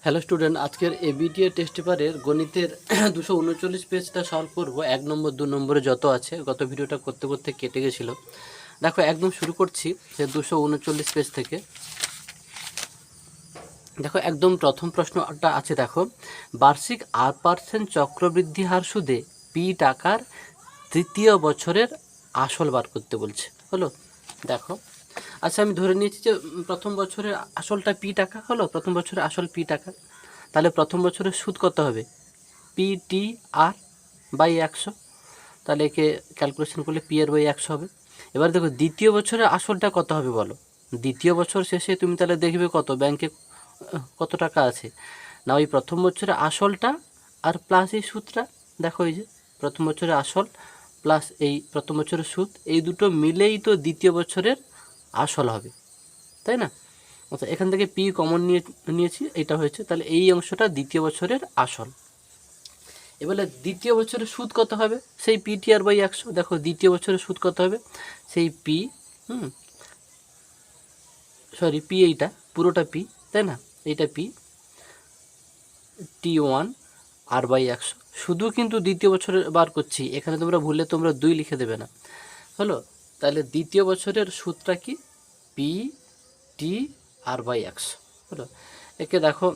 Hello student, আজকের ABTA test পেপারের গণিতের 239 পেজটা সলভ করবো। 1 নম্বর 2 নম্বরে যত আছে, গত ভিডিওটা করতে করতে কেটে গেছিলো। দেখো একদম শুরু করছি যে 239 পেজ থেকে। দেখো একদম প্রথম প্রশ্নটা আছে, দেখো বার্ষিক 8% চক্রবৃদ্ধি হার সুদে পি টাকার তৃতীয় বছরের আসল বার করতে বলছে। হলো, দেখো আচ্ছা আমি ধরে নিয়েছি যে প্রথম বছরের আসলটা পি টাকা হলো, প্রথম বছরের আসল পি টাকা। তাহলে প্রথম বছরের সুদ কত হবে? P T R by 100। তাহলে একে ক্যালকুলেশন করলে পি এর বাই 100 হবে। এবার দেখো দ্বিতীয় বছরের আসলটা কত হবে বলো। দ্বিতীয় বছর শেষে তুমি তাহলে দেখবে কত ব্যাংকে কত টাকা আছে, না ওই প্রথম বছরের আসলটা আর প্লাস এই সুদটা। দেখো এই যে প্রথম বছরের আসল প্লাস এই প্রথম বছরের সুদ, এই দুটো মিলেই তো দ্বিতীয় বছরের আসল হবে, তাই না? আচ্ছা এখান থেকে পি কমন নিয়েছি, এটা হয়েছে। তাহলে এই অংশটা দ্বিতীয় বছরের আসল। এবারে দ্বিতীয় বছরের সুদ কত হবে? সেই পি টি আর বাই 100। দেখো দ্বিতীয় বছরের সুদ কত হবে? সেই পি পি, এইটা পুরোটা পি, তাই না? এইটা পি টি1 আর বাই 100। শুধু কিন্তু দ্বিতীয় বছরের বার করছি, এখানে তোমরা ভুললে তোমরা 2 লিখে দেবে না। হলো, তাহলে দ্বিতীয় বছরের সুদটা কি? P T R by 100। হলো, একে দেখো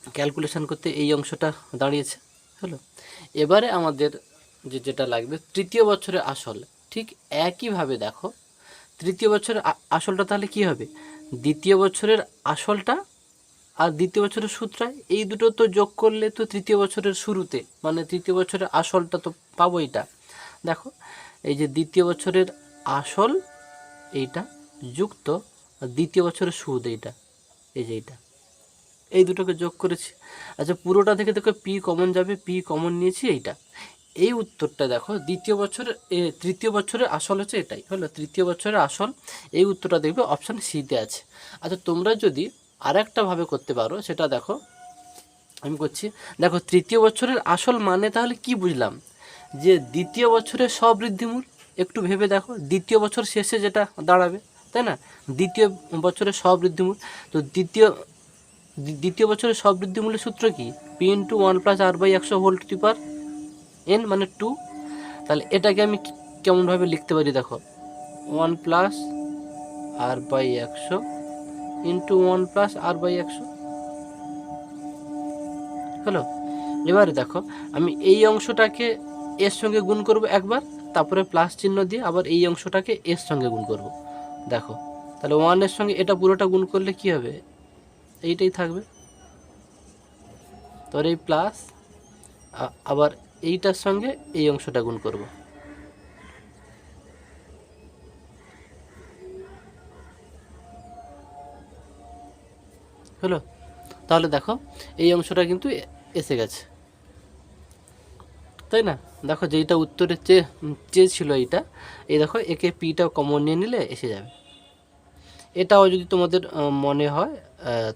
ক্যালকুলেশন করতে এই অংশটা দাঁড়িয়েছে। হলো, এবারে আমাদের যেটা লাগবে তৃতীয় বছরের আসল। ঠিক একইভাবে দেখো তৃতীয় বছরের আসলটা তাহলে কি হবে? দ্বিতীয় বছরের আসলটা আর দ্বিতীয় বছরের সুদটা, এই দুটো তো যোগ করলে তো তৃতীয় বছরের শুরুতে, মানে তৃতীয় বছরের আসলটা তো পাবো। এইটা দেখো, এই যে দ্বিতীয় বছরের আসল এইটা যুক্ত দ্বিতীয় বছরের সুদ এইটা, এই যে এইটা, এই দুটোকে যোগ করেছি। আচ্ছা পুরোটা থেকে দেখো পি কমন যাবে, পি কমন নিয়েছি এইটা। এই উত্তরটা দেখো দ্বিতীয় বছরের তৃতীয় বছরের আসল হচ্ছে এটাই। হলো তৃতীয় বছরের আসল, এই উত্তরটা দেখবে অপশান সিতে আছে। আচ্ছা তোমরা যদি আরেকটা ভাবে করতে পারো, সেটা দেখো আমি করছি। দেখো তৃতীয় বছরের আসল মানে তাহলে কি বুঝলাম? যে দ্বিতীয় বছরের স্ববৃদ্ধিমূল। একটু ভেবে দেখো, দ্বিতীয় বছর শেষে যেটা দাঁড়াবে, তাই না? দ্বিতীয় বছরের স্ববৃদ্ধিমূল। তো দ্বিতীয় বছরের স্ববৃদ্ধিমূলের সূত্র কি? P into 1 plus R by 100 whole to the power N, মানে 2। তাহলে এটাকে আমি কেমনভাবে লিখতে পারি? দেখো 1 plus R by 100 into 1 plus R by 100। হলো, এবারে দেখো আমি এই অংশটাকে এর সঙ্গে গুণ করব একবার, তারপরে প্লাস চিহ্ন দিয়ে আবার এই অংশটাকে এর সঙ্গে গুণ করব। দেখো তাহলে 1 এর সঙ্গে এটা পুরোটা গুণ করলে কি হবে? এইটাই থাকবে। তোর এই প্লাস আবার এইটার সঙ্গে এই অংশটা গুণ করব। হলো, তাহলে দেখো এই অংশটা কিন্তু এসে গেছে, তাই না? দেখো যেইটা উত্তরে চেয়েছিল এইটা, এই দেখো একে পিটা কমন নিয়ে নিলে এসে যাবে। এটাও যদি তোমাদের মনে হয়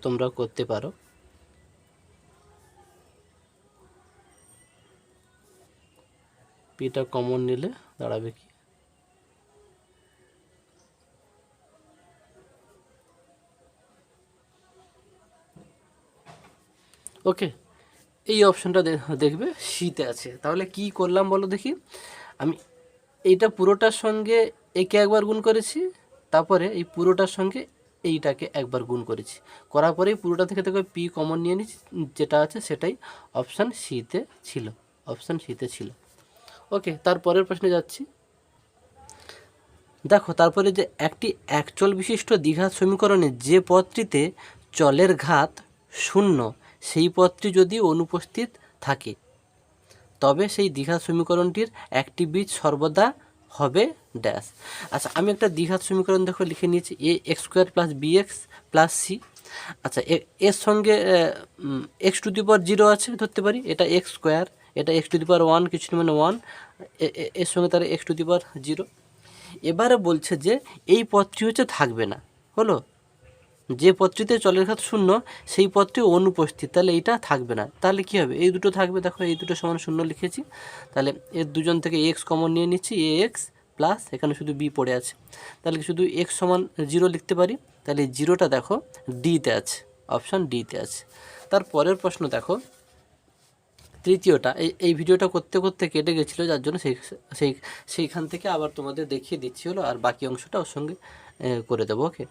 তোমরা করতে পারো। পিটা কমন নিলে দাঁড়াবে কি? ওকে, এই অপশনটা দেখবে সিতে আছে। তাহলে কি করলাম বলো দেখি। আমি এইটা পুরোটার সঙ্গে একে একবার গুণ করেছি, তারপরে এই পুরোটার সঙ্গে এইটাকে একবার গুণ করেছি, করার পরেই পুরোটা থেকে থেকে পি কমন নিয়ে নিচ্ছি, যেটা আছে সেটাই অপশান সিতে ছিল, অপশান সিতে ছিল। ওকে, তারপরের প্রশ্নে যাচ্ছি। দেখো তারপরে যে একটি একচল বিশিষ্ট দ্বিঘাত সমীকরণে যে পদটিতে চলের ঘাত শূন্য, সেই পদটি যদি অনুপস্থিত থাকে, তবে সেই দ্বিঘাত সমীকরণটির একটি বীজ সর্বদা হবে ড্যাশ। আচ্ছা আমি একটা দ্বিঘাত সমীকরণ দেখো লিখে নিয়েছি, A X square plus B X plus C. আচ্ছা এর সঙ্গে এক্স টু দি পাওয়ার 0 আছে ধরতে পারি, এটা এক্স স্কোয়ার, এটা এক্স টু দি পাওয়ার 1 কিছু মানে 1, এর সঙ্গে তার এক্স টু দি পাওয়ার 0। এবারে বলছে যে এই পদটি হচ্ছে থাকবে না। হলো, যে পদটিতে চলের ঘাত শূন্য সেই পদটি অনুপস্থিত, তাহলে এইটা থাকবে না। তাহলে কি হবে? এই দুটো থাকবে। দেখো এই দুটো সমান শূন্য লিখেছি, তাহলে এর দুজন থেকে এক্স কমন নিয়ে নিচ্ছি, এ এক্স প্লাস এখানে শুধু বি পড়ে আছে, তাহলে শুধু এক্স সমান 0 লিখতে পারি। তাহলে এই 0টা দেখো ডিতে আছে, অপশান ডিতে আছে। তার পরের প্রশ্ন দেখো, তৃতীয়টা। এই ভিডিওটা করতে করতে কেটে গেছিলো, যার জন্য সেইখান থেকে আবার তোমাদের দেখিয়ে দিচ্ছি হলো, আর বাকি অংশটা ওর সঙ্গে করে দেবো। ওকে,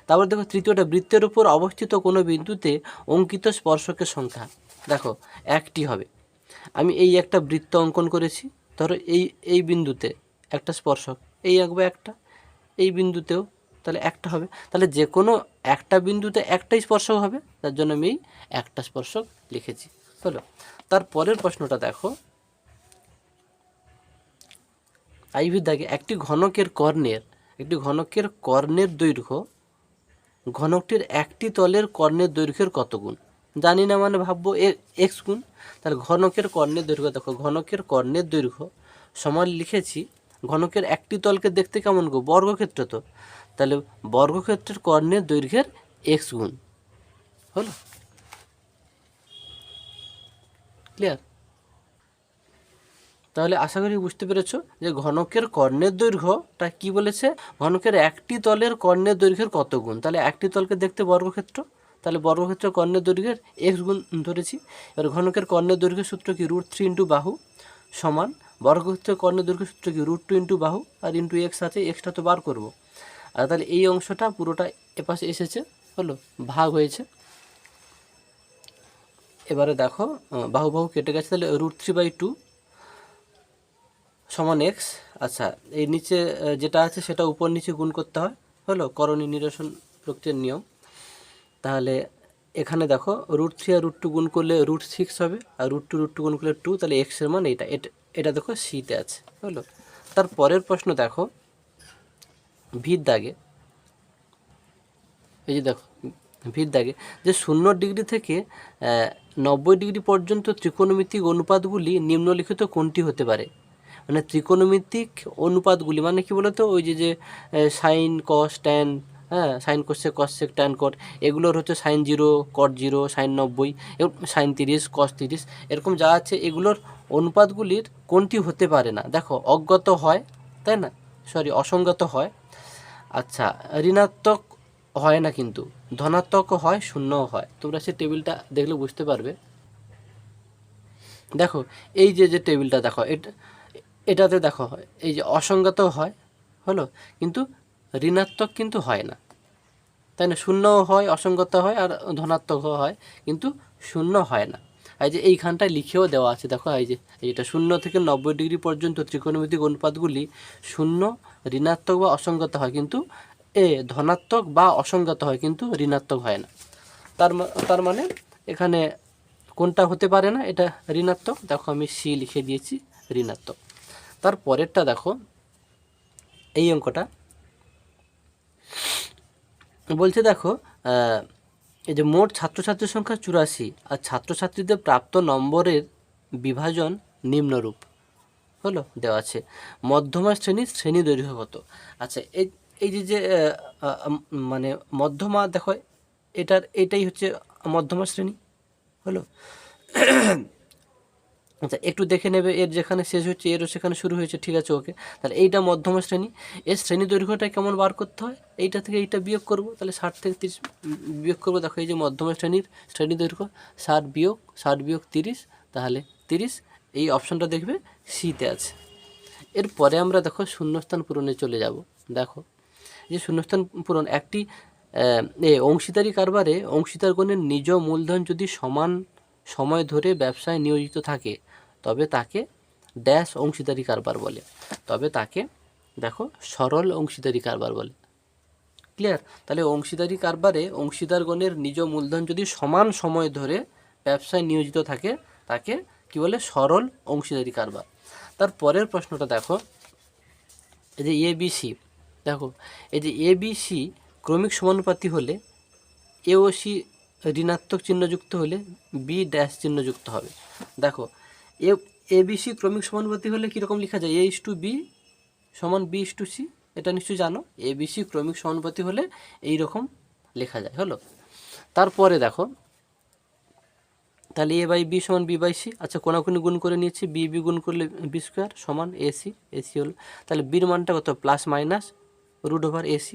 তারপর দেখো তৃতীয়টা, বৃত্তের উপর অবস্থিত কোনো বিন্দুতে অঙ্কিত স্পর্শকের সংখ্যা। দেখো একটি হবে। আমি এই একটা বৃত্ত অঙ্কন করেছি, ধরো এই বিন্দুতে একটা স্পর্শক, এই আঁকবো একটা, এই বিন্দুতেও তাহলে একটা হবে। তাহলে যে কোনো একটা বিন্দুতে একটাই স্পর্শক হবে, তার জন্য আমি এই একটা স্পর্শক লিখেছি হলো। তার পরের প্রশ্নটা দেখো, আইভির দাগে একটি ঘনকের কর্ণের দৈর্ঘ্য ঘনকটির একটি তলের কর্ণের দৈর্ঘ্যের কত গুণ? জানি না মানে ভাববো এক্স গুণ। তাহলে ঘনকের কর্ণের দৈর্ঘ্য, দেখো ঘনকের কর্ণের দৈর্ঘ্য সমান লিখেছি, ঘনকের একটি তলকে দেখতে কেমন গো? বর্গক্ষেত্র তো, তাহলে বর্গক্ষেত্রের কর্ণের দৈর্ঘ্যের এক্স গুণ হলো। ক্লিয়ার? তাহলে আশা করি বুঝতে পেরেছো যে ঘনকের কর্ণের দৈর্ঘ্যটা কি বলেছে, ঘনকের একটি তলের কর্ণের দৈর্ঘ্যের কত গুণ। তাহলে একটি তলকে দেখতে বর্গক্ষেত্র, তাহলে বর্গক্ষেত্রের কর্ণের দৈর্ঘ্যের এক্স গুণ ধরেছি। এবার ঘনকের কর্ণের দৈর্ঘ্যের সূত্র কি? √3 ইন্টু বাহু সমান বর্গক্ষেত্রের কর্ণের দৈর্ঘ্যের সূত্র কি? √2 ইন্টু বাহু, আর ইন্টু এক্স আছে, এক্সটা তো বার করবো। আর তাহলে এই অংশটা পুরোটা এপাশে এসেছে হলো, ভাগ হয়েছে। এবারে দেখো বাহু বাহু কেটে গেছে, তাহলে √3/2 সমান এক্স। আচ্ছা, এই নিচে যেটা আছে সেটা উপর নিচে গুণ করতে হয় হলো, করণীয় নিরসন প্রক্রিয়ার নিয়ম। তাহলে এখানে দেখো √3 আর √2 গুণ করলে √6 হবে, আর √2 গুণ করলে 2, তাহলে এক্সের মান এটা এটা দেখো সিতে আছে হলো। তার পরের প্রশ্ন দেখো, ভির দাগে, এই যে দেখো ভির দাগে যে 0 ডিগ্রি থেকে 90 ডিগ্রি পর্যন্ত ত্রিকোণমিতিক অনুপাতগুলি নিম্নলিখিত কোনটি হতে পারে? মানে ত্রিকোণমিতিক অনুপাতগুলি মানে কি বলতো, ওই যে সাইন কস ট্যান, হ্যাঁ সাইন কোসেক কসেক ট্যান কট, এগুলোর হচ্ছে সাইন 0 কট 0 সাইন 90 সাইন 30 কস 30, এরকম যা আছে এগুলোর অনুপাতগুলির কোনটি হতে পারে না? দেখো অজ্ঞাত হয়, তাই না, সরি অসংগত হয়, আচ্ছা ঋণাত্মক হয় না, কিন্তু ধনাত্মকও হয়, শূন্যও হয়। তোমরা সেই টেবিলটা দেখলে বুঝতে পারবে। দেখো এই যে টেবিলটা দেখো, এটাতে দেখো এই যে অসংগত হয় হলো, কিন্তু ঋণাত্মক কিন্তু হয় না, তাই না? শূন্যও হয়, অসংগত হয়, আর ধনাত্মকও হয়, কিন্তু শূন্য হয় না। এই যে এইখানটায় লিখেও দেওয়া আছে, দেখো এই যে এটা 0 থেকে 90 ডিগ্রি পর্যন্ত ত্রিকোণমিতিক অনুপাতগুলি শূন্য, ঋণাত্মক বা অসংগত হয়, কিন্তু ধনাত্মক বা অসংগত হয়, কিন্তু ঋণাত্মক হয় না। তার মানে এখানে কোনটা হতে পারে না? এটা ঋণাত্মক, দেখো আমি সি লিখে দিয়েছি, ঋণাত্মক। তার পরেরটা দেখো, এই অঙ্কটা বলছে দেখো এই যে মোট ছাত্রছাত্রীর সংখ্যা 84 আর ছাত্রছাত্রীদের প্রাপ্ত নম্বরের বিভাজন নিম্নরূপ হলো, দেওয়া আছে। মধ্যমা শ্রেণী দৈর্ঘ্য কত? আচ্ছা এই যে মানে মধ্যমা, দেখো এটাই হচ্ছে মধ্যমা শ্রেণী হলো। আচ্ছা একটু দেখে নেবে, এর যেখানে শেষ হচ্ছে এরও সেখানে শুরু হয়েছে, ঠিক আছে ওকে। তাহলে এইটা মধ্যমা শ্রেণী, এর শ্রেণী দৈর্ঘ্যটা কেমন বার করতে হয়? এইটা থেকে এইটা বিয়োগ করব, তাহলে 60 থেকে 30 বিয়োগ করবো। দেখো এই যে মধ্যমা শ্রেণীর শ্রেণী দৈর্ঘ্য 60 বিয়োগ 30, তাহলে 30, এই অপশানটা দেখবে সিতে আছে। এরপরে আমরা দেখো শূন্যস্থান পূরণে চলে যাব। দেখো যে শূন্যস্থান পূরণ, একটি অংশীদারি কারবারে অংশীদারগণের নিজ মূলধন যদি সমান সময় ধরে ব্যবসায় নিয়োজিত থাকে, তবে তাকে ড্যাশ অংশীদারি কারবার বলে, তবে তাকে দেখো সরল অংশীদারি কারবার বলে। ক্লিয়ার? তাহলে অংশীদারি কারবারে অংশীদারগণের নিজ মূলধন যদি সমান সময় ধরে ব্যবসায় নিয়োজিত থাকে, তাকে কি বলে? সরল অংশীদারি কারবার। তার পরের প্রশ্নটা দেখো, এই যে ABC, দেখো এই যে ABC ক্রমিক সমানুপাতি হলে এ ও সি ঋণাত্মক চিহ্নযুক্ত হলে বি ড্যাশ চিহ্নযুক্ত হবে। দেখো ABC ক্রমিক সমানুপাতি হলে কীরকম লেখা যায়? A/B সমান B/C, এটা নিশ্চয়ই জানো। ABC ক্রমিক সমানুপাতি হলে এই রকম লেখা যায় হলো। তারপরে দেখো তাহলে A/B সমান B/C, আচ্ছা কোনাকুনি গুণ করে নিয়েছি, B গুণ করলে B² সমান AC হলো। তাহলে বির মানটা কত? Plus minus √/AC।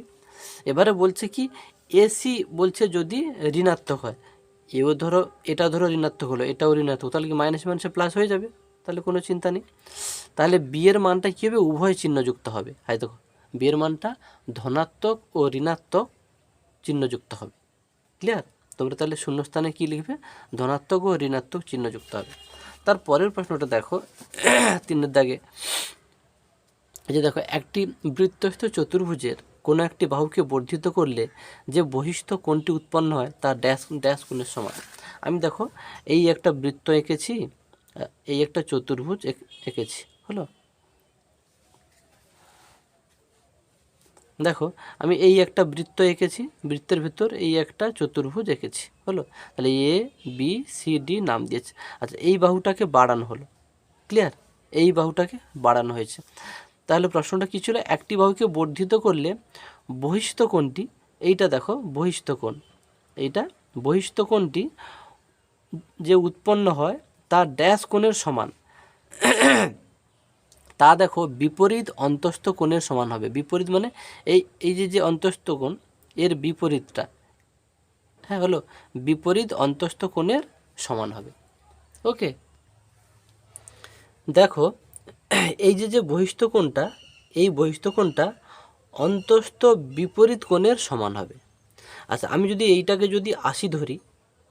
এবারে বলছে কি এসি বলছে যদি ঋণাত্মক হয়, এও ধরো, এটা ধরো ঋণাত্মক হলো, এটাও ঋণাত্মক, তাহলে কি মাইনাস মাইনাসে প্লাস হয়ে যাবে, তাহলে কোনো চিন্তা নেই। তাহলে বি এর মানটা কী হবে, উভয় চিহ্নযুক্ত হবে। হ্যাঁ দেখো, বি এর মানটা ধনাত্মক ও ঋণাত্মক চিহ্নযুক্ত হবে। ক্লিয়ার? তোমরা তাহলে শূন্যস্থানে কী লিখবে, ধনাত্মক ও ঋণাত্মক চিহ্নযুক্ত হবে। তারপরের প্রশ্নটা দেখো 3 দাগে, এই যে দেখো, একটি বৃত্তস্থ চতুর্ভুজের কোনো একটি বাহুকে বর্ধিত করলে যে বহিস্থ কোণটি উৎপন্ন হয় তা ড্যাশ ড্যাশ কোণের সমান। আমি দেখো এই একটা বৃত্ত এঁকেছি, এই একটা চতুর্ভুজ এঁকেছি, হলো। দেখো আমি এই একটা বৃত্ত এঁকেছি, বৃত্তের ভিতর এই একটা চতুর্ভুজ এঁকেছি, হলো। তাহলে এ বি সি ডি নাম দিয়েছে। আচ্ছা, এই বাহুটাকে বাড়ানো হলো। ক্লিয়ার? এই বাহুটাকে বাড়ানো হয়েছে। তাহলে প্রশ্নটা কী ছিল, একটি বাহুকে বর্ধিত করলে বহিস্থ কোণটি, এইটা দেখো বহিস্থ কোণ, এইটা বহিস্থ কোণটি যে উৎপন্ন হয় তা ড্যাশ কোণের সমান। তা দেখো বিপরীত অন্তস্থ কোণের সমান হবে। বিপরীত মানে এই এই যে অন্তস্থ কোণ, এর বিপরীতটা, হ্যাঁ হলো, বিপরীত অন্তস্থ কোণের সমান হবে। ওকে, দেখো এই যে বহিস্থ কোণটা, এই বহিস্থ কোণটা অন্তস্থ বিপরীত কোণের সমান হবে। আচ্ছা, আমি যদি এইটাকে যদি 80 ধরি,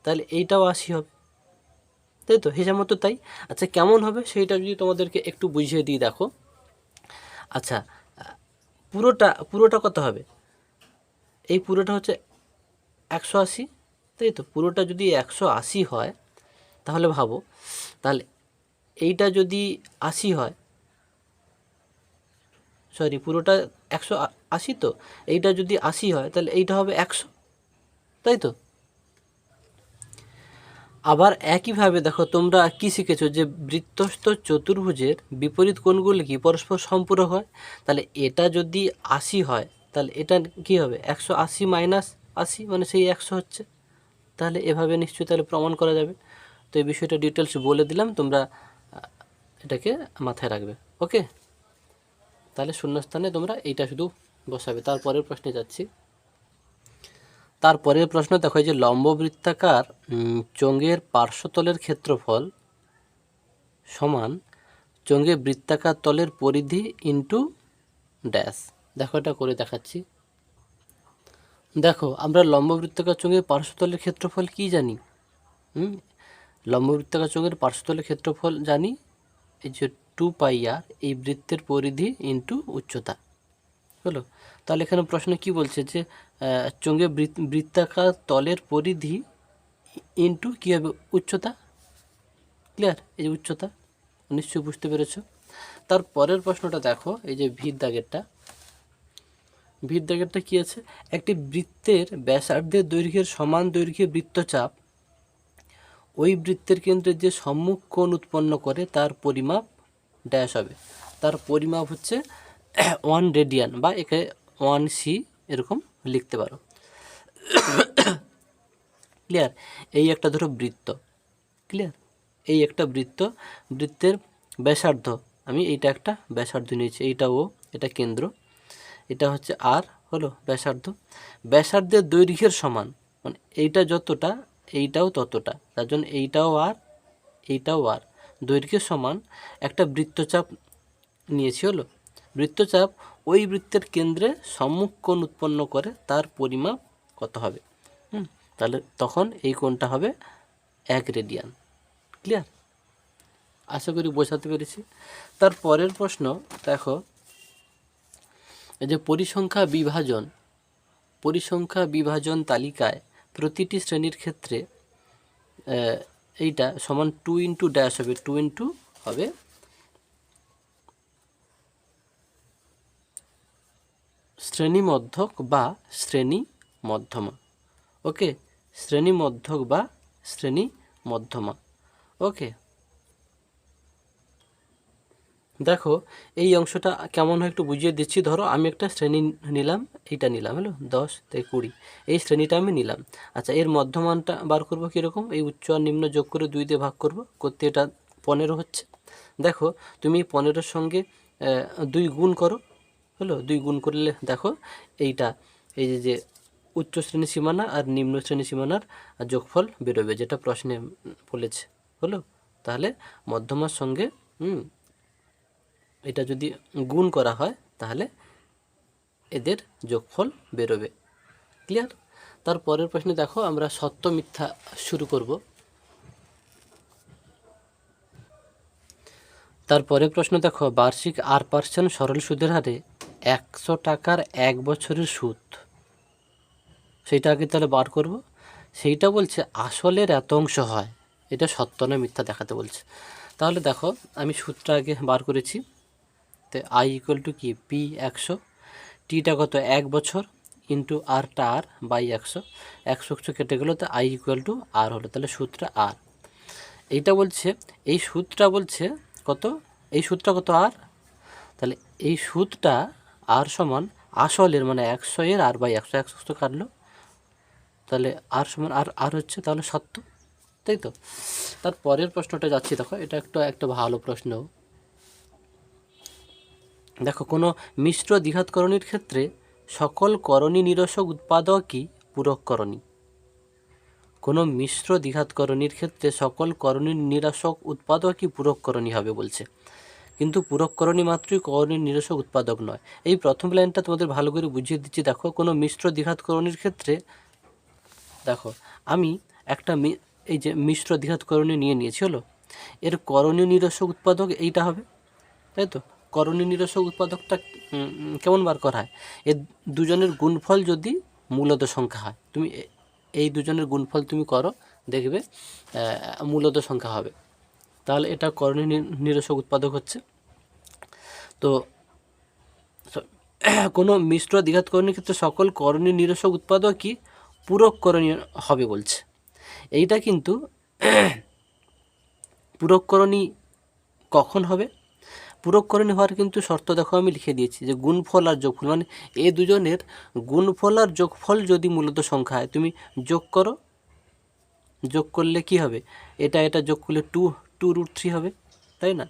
তাহলে এইটাও 80 হবে, তাই তো? হিসাব মতো তাই। আচ্ছা, কেমন হবে সেইটা যদি তোমাদেরকে একটু বুঝিয়ে দিই, দেখো। আচ্ছা, পুরোটা কত হবে, এই পুরোটা হচ্ছে 180, তাই তো? পুরোটা যদি 180 হয়, তাহলে ভাবো, তাহলে এইটা যদি 80 হয়, সরি পুরোটা 180, তো এইটা যদি 80 হয় তাহলে এইটা হবে 100, তাই তো? আবার একইভাবে দেখো, তোমরা কি শিখেছো যে বৃত্তস্থ চতুর্ভুজের বিপরীত কোণগুলি কি পরস্পর সম্পূরক হয়। তাহলে এটা যদি 80 হয়, তাহলে এটা কি হবে, 180 মাইনাস 80 মানে সেই 100 হচ্ছে। তাহলে এভাবে নিশ্চয়ই তাহলে প্রমাণ করা যাবে। তো এই বিষয়টা ডিটেলস বলে দিলাম, তোমরা এটাকে মাথায় রাখবে। ওকে, তাহলে শূন্যস্থানে তোমরা এইটা শুধু বসাবে। তারপরের প্রশ্নে যাচ্ছি। তারপরের প্রশ্ন দেখো, যে লম্ব বৃত্তাকার চোঙের পার্শ্বতলের ক্ষেত্রফল সমান চোঙে বৃত্তাকার তলের পরিধি ইন্টু ড্যাশ। দেখো এটা করে দেখাচ্ছি। দেখো আমরা লম্ব বৃত্তাকার চোঙের পার্শ্বতলের ক্ষেত্রফল কি জানি, লম্ব বৃত্তাকার চোঙের পার্শ্বতলের ক্ষেত্রফল জানি, এই যে 2πr, এই বৃত্তের পরিধি ইন্টু উচ্চতা, হলো। তাহলে এখানে প্রশ্ন কি বলছে, যে চোঙে বৃত্তাকার তলের পরিধি ইন্টু কী হবে, উচ্চতা। ক্লিয়ার? এই যে উচ্চতা, নিশ্চয়ই বুঝতে পেরেছো। তার পরের প্রশ্নটা দেখো, এই যে ভির দাগেরটা কী আছে, একটি বৃত্তের ব্যাসার্ধের দৈর্ঘ্যের সমান দৈর্ঘ্যে বৃত্তচাপ ওই বৃত্তের কেন্দ্রে যে সম্মুখ কোণ উৎপন্ন করে তার পরিমাপ ড্যাশ হবে। তার পরিমাপ হচ্ছে 1 রেডিয়ান, বা একে 1c এরকম লিখতে পারো। ক্লিয়ার? এই একটা ধরো বৃত্ত, ক্লিয়ার, এই একটা বৃত্তের ব্যাসার্ধ, আমি এইটা একটা ব্যাসার্ধ নিয়েছি, এইটা ও, এটা কেন্দ্র, এটা হচ্ছে আর, হলো ব্যাসার্ধের দৈর্ঘ্যের সমান, মানে এইটা যতটা এইটাও ততটা, তার জন্য এইটাও আর দৈর্ঘ্যের সমান একটা বৃত্তচাপ নিয়েছি, হলো। বৃত্তচাপ ওই বৃত্তের কেন্দ্রে সম্মুখ কোণ উৎপন্ন করে তার পরিমাপ কত হবে। তাহলে তখন এই কোণটা হবে 1 রেডিয়ান। ক্লিয়ার? আশা করি বোঝাতে পেরেছি। তার পরের প্রশ্ন দেখো, এই যে পরিসংখ্যা বিভাজন তালিকায় প্রতিটি শ্রেণীর ক্ষেত্রে এইটা সমান 2 ইন্টু ড্যাশ হবে, 2 ইন্টু হবে শ্রেণী মধ্যক বা শ্রেণী মধ্যমা। ওকে, শ্রেণী মধ্যক বা শ্রেণী মধ্যমা। ওকে, দেখো এই অংশটা কেমন হয় একটু বুঝিয়ে দিচ্ছি। ধরো আমি একটা শ্রেণী নিলাম, এইটা নিলাম, হলো 10 থেকে 20, এই শ্রেণীটা আমি নিলাম। আচ্ছা, এর মধ্যমানটা বার করবো কীরকম, এই উচ্চ আর নিম্ন যোগ করে 2 দিয়ে ভাগ করতে এটা 15 হচ্ছে। দেখো তুমি 15-এর সঙ্গে 2 গুণ করো, হলো, 2 গুণ করলে দেখো এইটা, এই যে উচ্চ শ্রেণী সীমানা আর নিম্ন শ্রেণী সীমানার যোগফল বেরোবে, যেটা প্রশ্নে বলেছে। হলো, তাহলে মধ্যমার সঙ্গে এটা যদি গুণ করা হয় তাহলে এদের যোগফল বেরোবে। ক্লিয়ার? তারপরের প্রশ্নে দেখো, আমরা সত্য মিথ্যা শুরু করব। তারপরে প্রশ্ন দেখো, বার্ষিক 8% সরল সুদের হারে 100 টাকার 1 বছরের সুদ, সেইটা আগে তাহলে বার করব। সেইটা বলছে আসলের এত অংশ হয়, এটা সত্য না মিথ্যা দেখাতে বলছে। তাহলে দেখো, আমি সুদটা আগে বার করেছি। তো আই ইকুয়াল টু কি, পি 100, টিটা কত 1 বছর, ইন্টু আরটা আর বাই 100, 100 কেটে গেলো, তো আই ইকুয়াল টু আর হলো, তাহলে সূত্রটা আর। এইটা বলছে, এই সূত্রটা বলছে কত, এই সূত্রটা কত আর, তাহলে এই সূত্রটা আর সমান আসলের মানে 100 এর আর বাই 100, 100 কাটলো, তাহলে আর সমান আর আর হচ্ছে, তাহলে সত্য, তাই তো। তার পরের প্রশ্নটা যাচ্ছি, দেখো এটা একটা ভালো প্রশ্ন। দেখো, কোনো মিশ্র দ্বিঘাতকরণীর ক্ষেত্রে সকল করণী নিরসক উৎপাদকই পূরককরণী। কোনো মিশ্র দ্বিঘাতকরণীর ক্ষেত্রে সকল করণী নিরসক উৎপাদকই পূরককরণী হবে বলছে, কিন্তু পূরককরণী মাত্রই করণী নিরসক উৎপাদক নয়। এই প্রথম লাইনটা তোমাদের ভালো করে বুঝিয়ে দিচ্ছি। দেখো, কোনো মিশ্র দ্বিঘাতকরণীর ক্ষেত্রে দেখো, আমি একটা এই যে মিশ্র দ্বিঘাতকরণী নিয়েছি, হলো, এর করণীয় নিরসক উৎপাদক এইটা হবে, তাই তো। করণীয় নিরসক উৎপাদকটা কেমন বার করা হয়, এর দুজনের গুণফল যদি মূলদ সংখ্যা হয়, তুমি এই দুজনের গুণফল তুমি করো, দেখবে মূলদ সংখ্যা হবে, তাহলে এটা করণীয় নিরসক উৎপাদক হচ্ছে। তো কোনো মিশ্র দ্বিঘাতকরণীর ক্ষেত্রে সকল করণীয় নিরসক উৎপাদকই পূরককরণীয় হবে বলছে। এইটা কিন্তু পূরককরণী কখন হবে, পূরককরণী হওয়ার কিন্তু শর্ত দেখো আমি লিখে দিয়েছি, যে গুণফল আর যোগফল, মানে এই দুজনের গুণফল আর যোগফল যদি মূলত সংখ্যা হয়, তুমি যোগ করো, যোগ করলে কি হবে, এটা যোগ করলে 2√3 হবে, তাই না।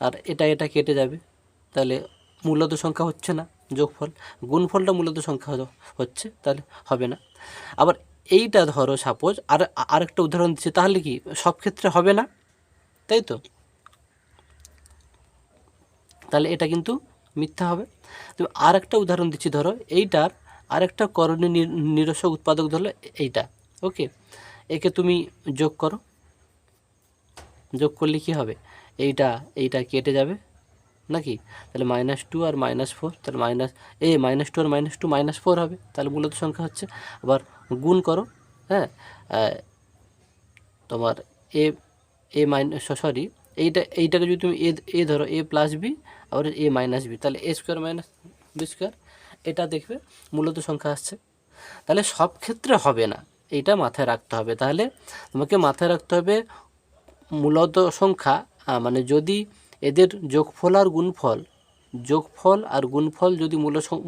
আর এটা কেটে যাবে, তাহলে মূলত সংখ্যা হচ্ছে না যোগফল, গুণফলটা মূলত সংখ্যা হচ্ছে, তাহলে হবে না। আবার এইটা ধরো সাপোজ আরেকটা উদাহরণ দিচ্ছে, তাহলে কি সব ক্ষেত্রে হবে না, তাই তো, তাহলে এটা কিন্তু মিথ্যা হবে। তুমি আরেকটা উদাহরণ দিচ্ছি, ধরো এইটার আরেকটা করণীয় নিরসক উৎপাদক ধরো এইটা, ওকে, একে তুমি যোগ করো, যোগ করলে কি হবে, এইটা কেটে যাবে নাকি, তাহলে -2 আর -4, তাহলে -2 আর -2 -4 হবে, তাহলে মূলত সংখ্যা হচ্ছে। আবার গুণ করো, হ্যাঁ, তোমার সরি এইটাকে যদি তুমি এ ধরো a+b, আবার a-b, তাহলে a² - b², এটা দেখবে মূলত সংখ্যা আসছে। তাহলে সব ক্ষেত্রে হবে না, এইটা মাথায় রাখতে হবে। তাহলে তোমাকে মাথায় রাখতে হবে মূলত সংখ্যা, মানে যদি এদের যোগফল আর গুণফল যদি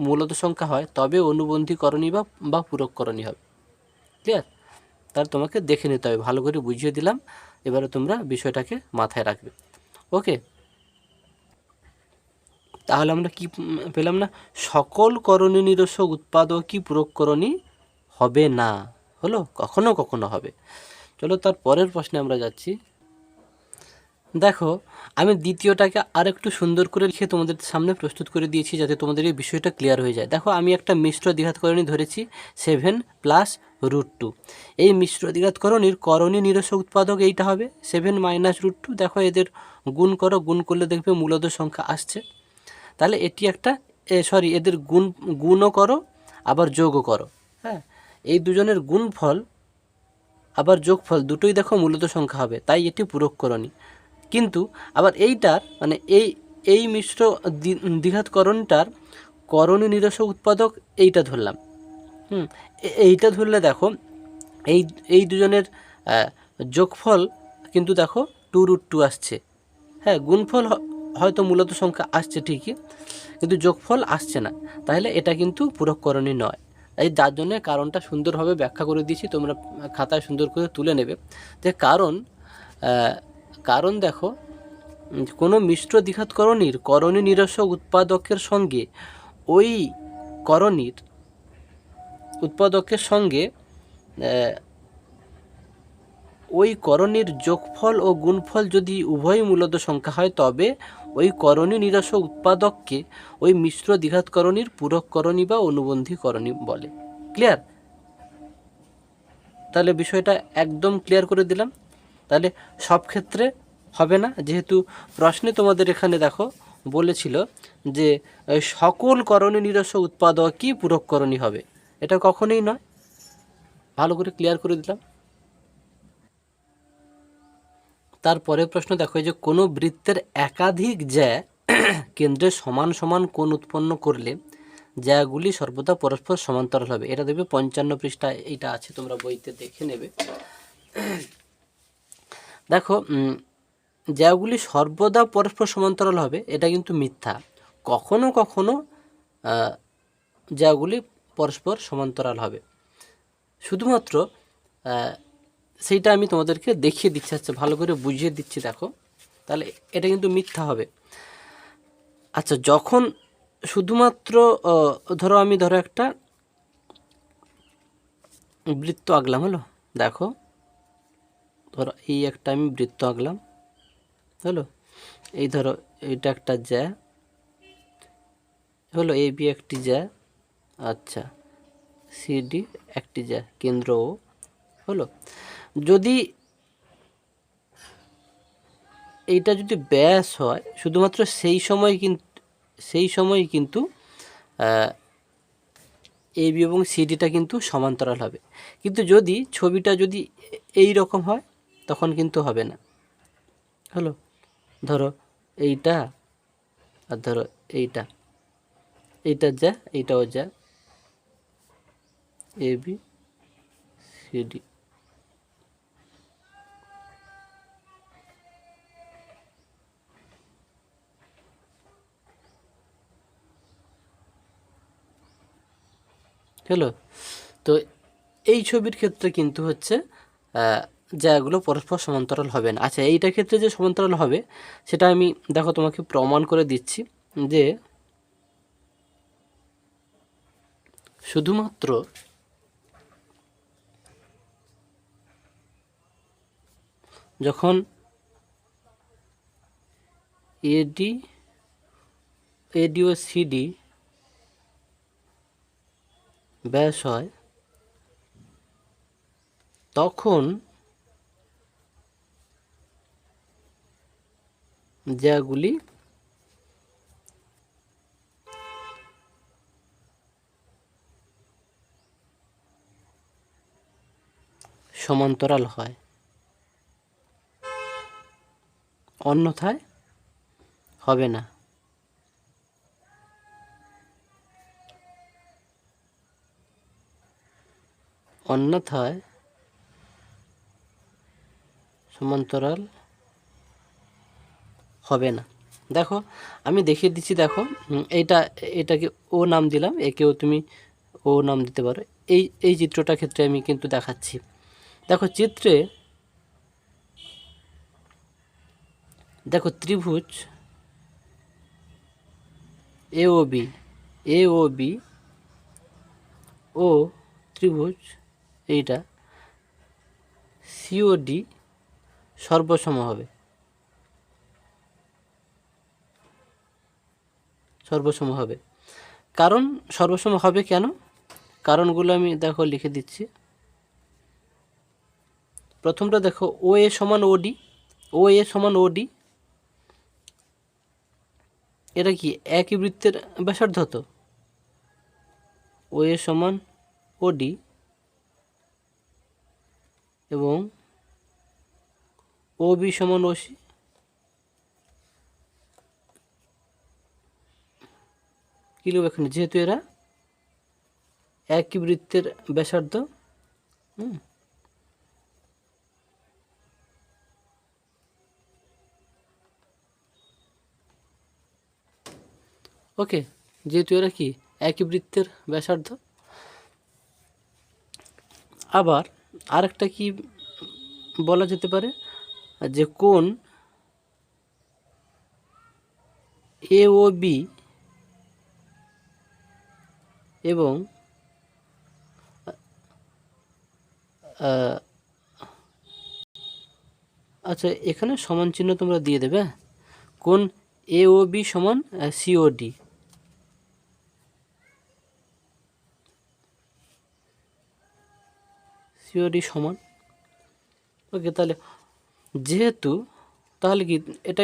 মূলত সংখ্যা হয়, তবে অনুবন্ধীকরণী বা পূরককরণী হবে। ক্লিয়ার? তাহলে তোমাকে দেখে নিতে হবে, ভালো করে বুঝিয়ে দিলাম, এবারে তোমরা বিষয়টাকে মাথায় রাখবে। ওকে, তাহলে আমরা কি পেলাম না, সকল করণী নিরসক উৎপাদকই পূরককরণী হবে না, হলো, কখনো কখনো হবে। চলো তার পরের প্রশ্নে আমরা যাচ্ছি। দেখো, আমি দ্বিতীয়টাকে আরেকটু সুন্দর করে লিখে তোমাদের সামনে প্রস্তুত করে দিয়েছি, যাতে তোমাদের এই বিষয়টা ক্লিয়ার হয়ে যায়। দেখো, আমি একটা মিশ্র দ্বিঘাতকরণী ধরেছি 7 + √2। এই মিশ্র দ্বিঘাতকরণীর করণী নিরসক উৎপাদক এইটা হবে 7 - √2। দেখো, এদের গুণ করো, গুণ করলে দেখবে মূলদ সংখ্যা আসছে, তাহলে এটি একটা এদের গুণও করো, আবার যোগও করো, হ্যাঁ, এই দুজনের গুণফল আবার যোগফল দুটোই দেখো মূলদ সংখ্যা হবে, তাই এটি পূরককরণী। কিন্তু আবার এইটার মানে এই মিশ্র দ্বিঘাতকরণটার করণী নিরসক উৎপাদক এইটা ধরলাম, এইটা ধরলে দেখো এই দুজনের যোগফল কিন্তু দেখো 2√2 আসছে, হ্যাঁ, গুণফল হয়তো মূলত সংখ্যা আসছে ঠিকই, কিন্তু যোগফল আসছে না, তাহলে এটা কিন্তু পূরককরণী নয়। তাই যার জন্য কারণটা সুন্দরভাবে ব্যাখ্যা করে দিয়েছি, তোমরা খাতায় সুন্দর করে তুলে নেবে। যে কারণ দেখো, কোনো মিশ্র দ্বিঘাতকরণীর করণী নিরসক উৎপাদকের সঙ্গে ওই করণীর উৎপাদকের সঙ্গে ওই করণীর যোগফল ও গুণফল যদি উভয় মূলদ সংখ্যা হয় তবে ওই করণী নিরসক উৎপাদককে ওই মিশ্র দ্বিঘাত করণীর পূরক করণী বা অনুবন্ধী করণী বলে। ক্লিয়ার? তাহলে বিষয়টা একদম ক্লিয়ার করে দিলাম। তাহলে সব ক্ষেত্রে হবে না, যেহেতু প্রশ্নে তোমাদের এখানে দেখো বলেছিল যে সকল করণী নিরসক উৎপাদকই পূরক করণী হবে, এটা কখনোই নয়। ভালো করে ক্লিয়ার করে দিলাম। তারপরে প্রশ্ন দেখো, যে কোনো বৃত্তের একাধিক জ্যা কেন্দ্রে সমান সমান কোণ উৎপন্ন করলে জ্যাগুলি সর্বদা পরস্পর সমান্তরাল হবে। এটা দেখবে 55 পৃষ্ঠায় এইটা আছে, তোমরা বইতে দেখে নেবে। দেখো জ্যাগুলি সর্বদা পরস্পর সমান্তরাল হবে এটা কিন্তু মিথ্যা। কখনো কখনো জ্যাগুলি পরস্পর সমান্তরাল হবে, শুধুমাত্র সেইটা আমি তোমাদেরকে দেখিয়ে দিচ্ছি, আচ্ছা ভালো করে বুঝিয়ে দিচ্ছি দেখো, তাহলে এটা কিন্তু মিথ্যা হবে। আচ্ছা, যখন শুধুমাত্র ধরো একটা বৃত্ত আঁকলাম, হলো দেখো, ধরো এই একটা আমি বৃত্ত আঁকলাম, হলো এই ধরো এইটা একটা জ্যা, হলো এ বি একটি জ্যা, আচ্ছা সিডি একটি জ্যা, কেন্দ্র ও, হলো। যদি এইটা যদি ব্যাস হয় শুধুমাত্র সেই সময় কিন্তু এ বি এবং সিডিটা কিন্তু সমান্তরাল হবে। কিন্তু যদি ছবিটা যদি এই রকম হয় তখন কিন্তু হবে না, হলো। ধরো এইটা আর ধরো এইটা যা, এইটাও যা, এ বি সিডি, হলো। তো এই ছবির ক্ষেত্রে কিন্তু হচ্ছে জায়গাগুলো পরস্পর সমান্তরাল হবে না। আচ্ছা, এইটার ক্ষেত্রে যে সমান্তরাল হবে সেটা আমি দেখো তোমাকে প্রমাণ করে দিচ্ছি, যে শুধুমাত্র যখন এডি ও সিডি ব্যাস হয় তখন জায়গাগুলি সমান্তরাল হয়, অন্যথায় হবে না। অন্যথায় সমান্তরাল হবে না। দেখো আমি দেখিয়ে দিচ্ছি, দেখো এটাকে ও নাম দিলাম, একেও তুমি ও নাম দিতে পারো। এই চিত্রটার ক্ষেত্রে আমি কিন্তু দেখাচ্ছি। দেখো চিত্রে দেখো ত্রিভুজ এ ও বি ও ত্রিভুজ এইটা সিওডি সর্বসম হবে, কারণ সর্বসম হবে কেন, কারণগুলো আমি দেখো লিখে দিচ্ছি। প্রথমটা দেখো ও এ সমান ওডি, এটা কি একই বৃত্তের ব্যাসার্ধ, তো ও এ সমান ওডি এবং ও বি সমান ওসি, কি লিখব এখানে, যেহেতু এরা একই বৃত্তের ব্যাসার্ধ। ওকে, যেহেতু এরা কি একই বৃত্তের ব্যাসার্ধ। আবার আরেকটা কি বলা যেতে পারে, যে কোণ এ ও বি এবং আচ্ছা, এখানে সমান চিহ্ন তোমরা দিয়ে দেবে। কোন এ ও বি সমান সিওডি। সিওডি সমান, ওকে। তাহলে যেহেতু, তাহলে কি এটা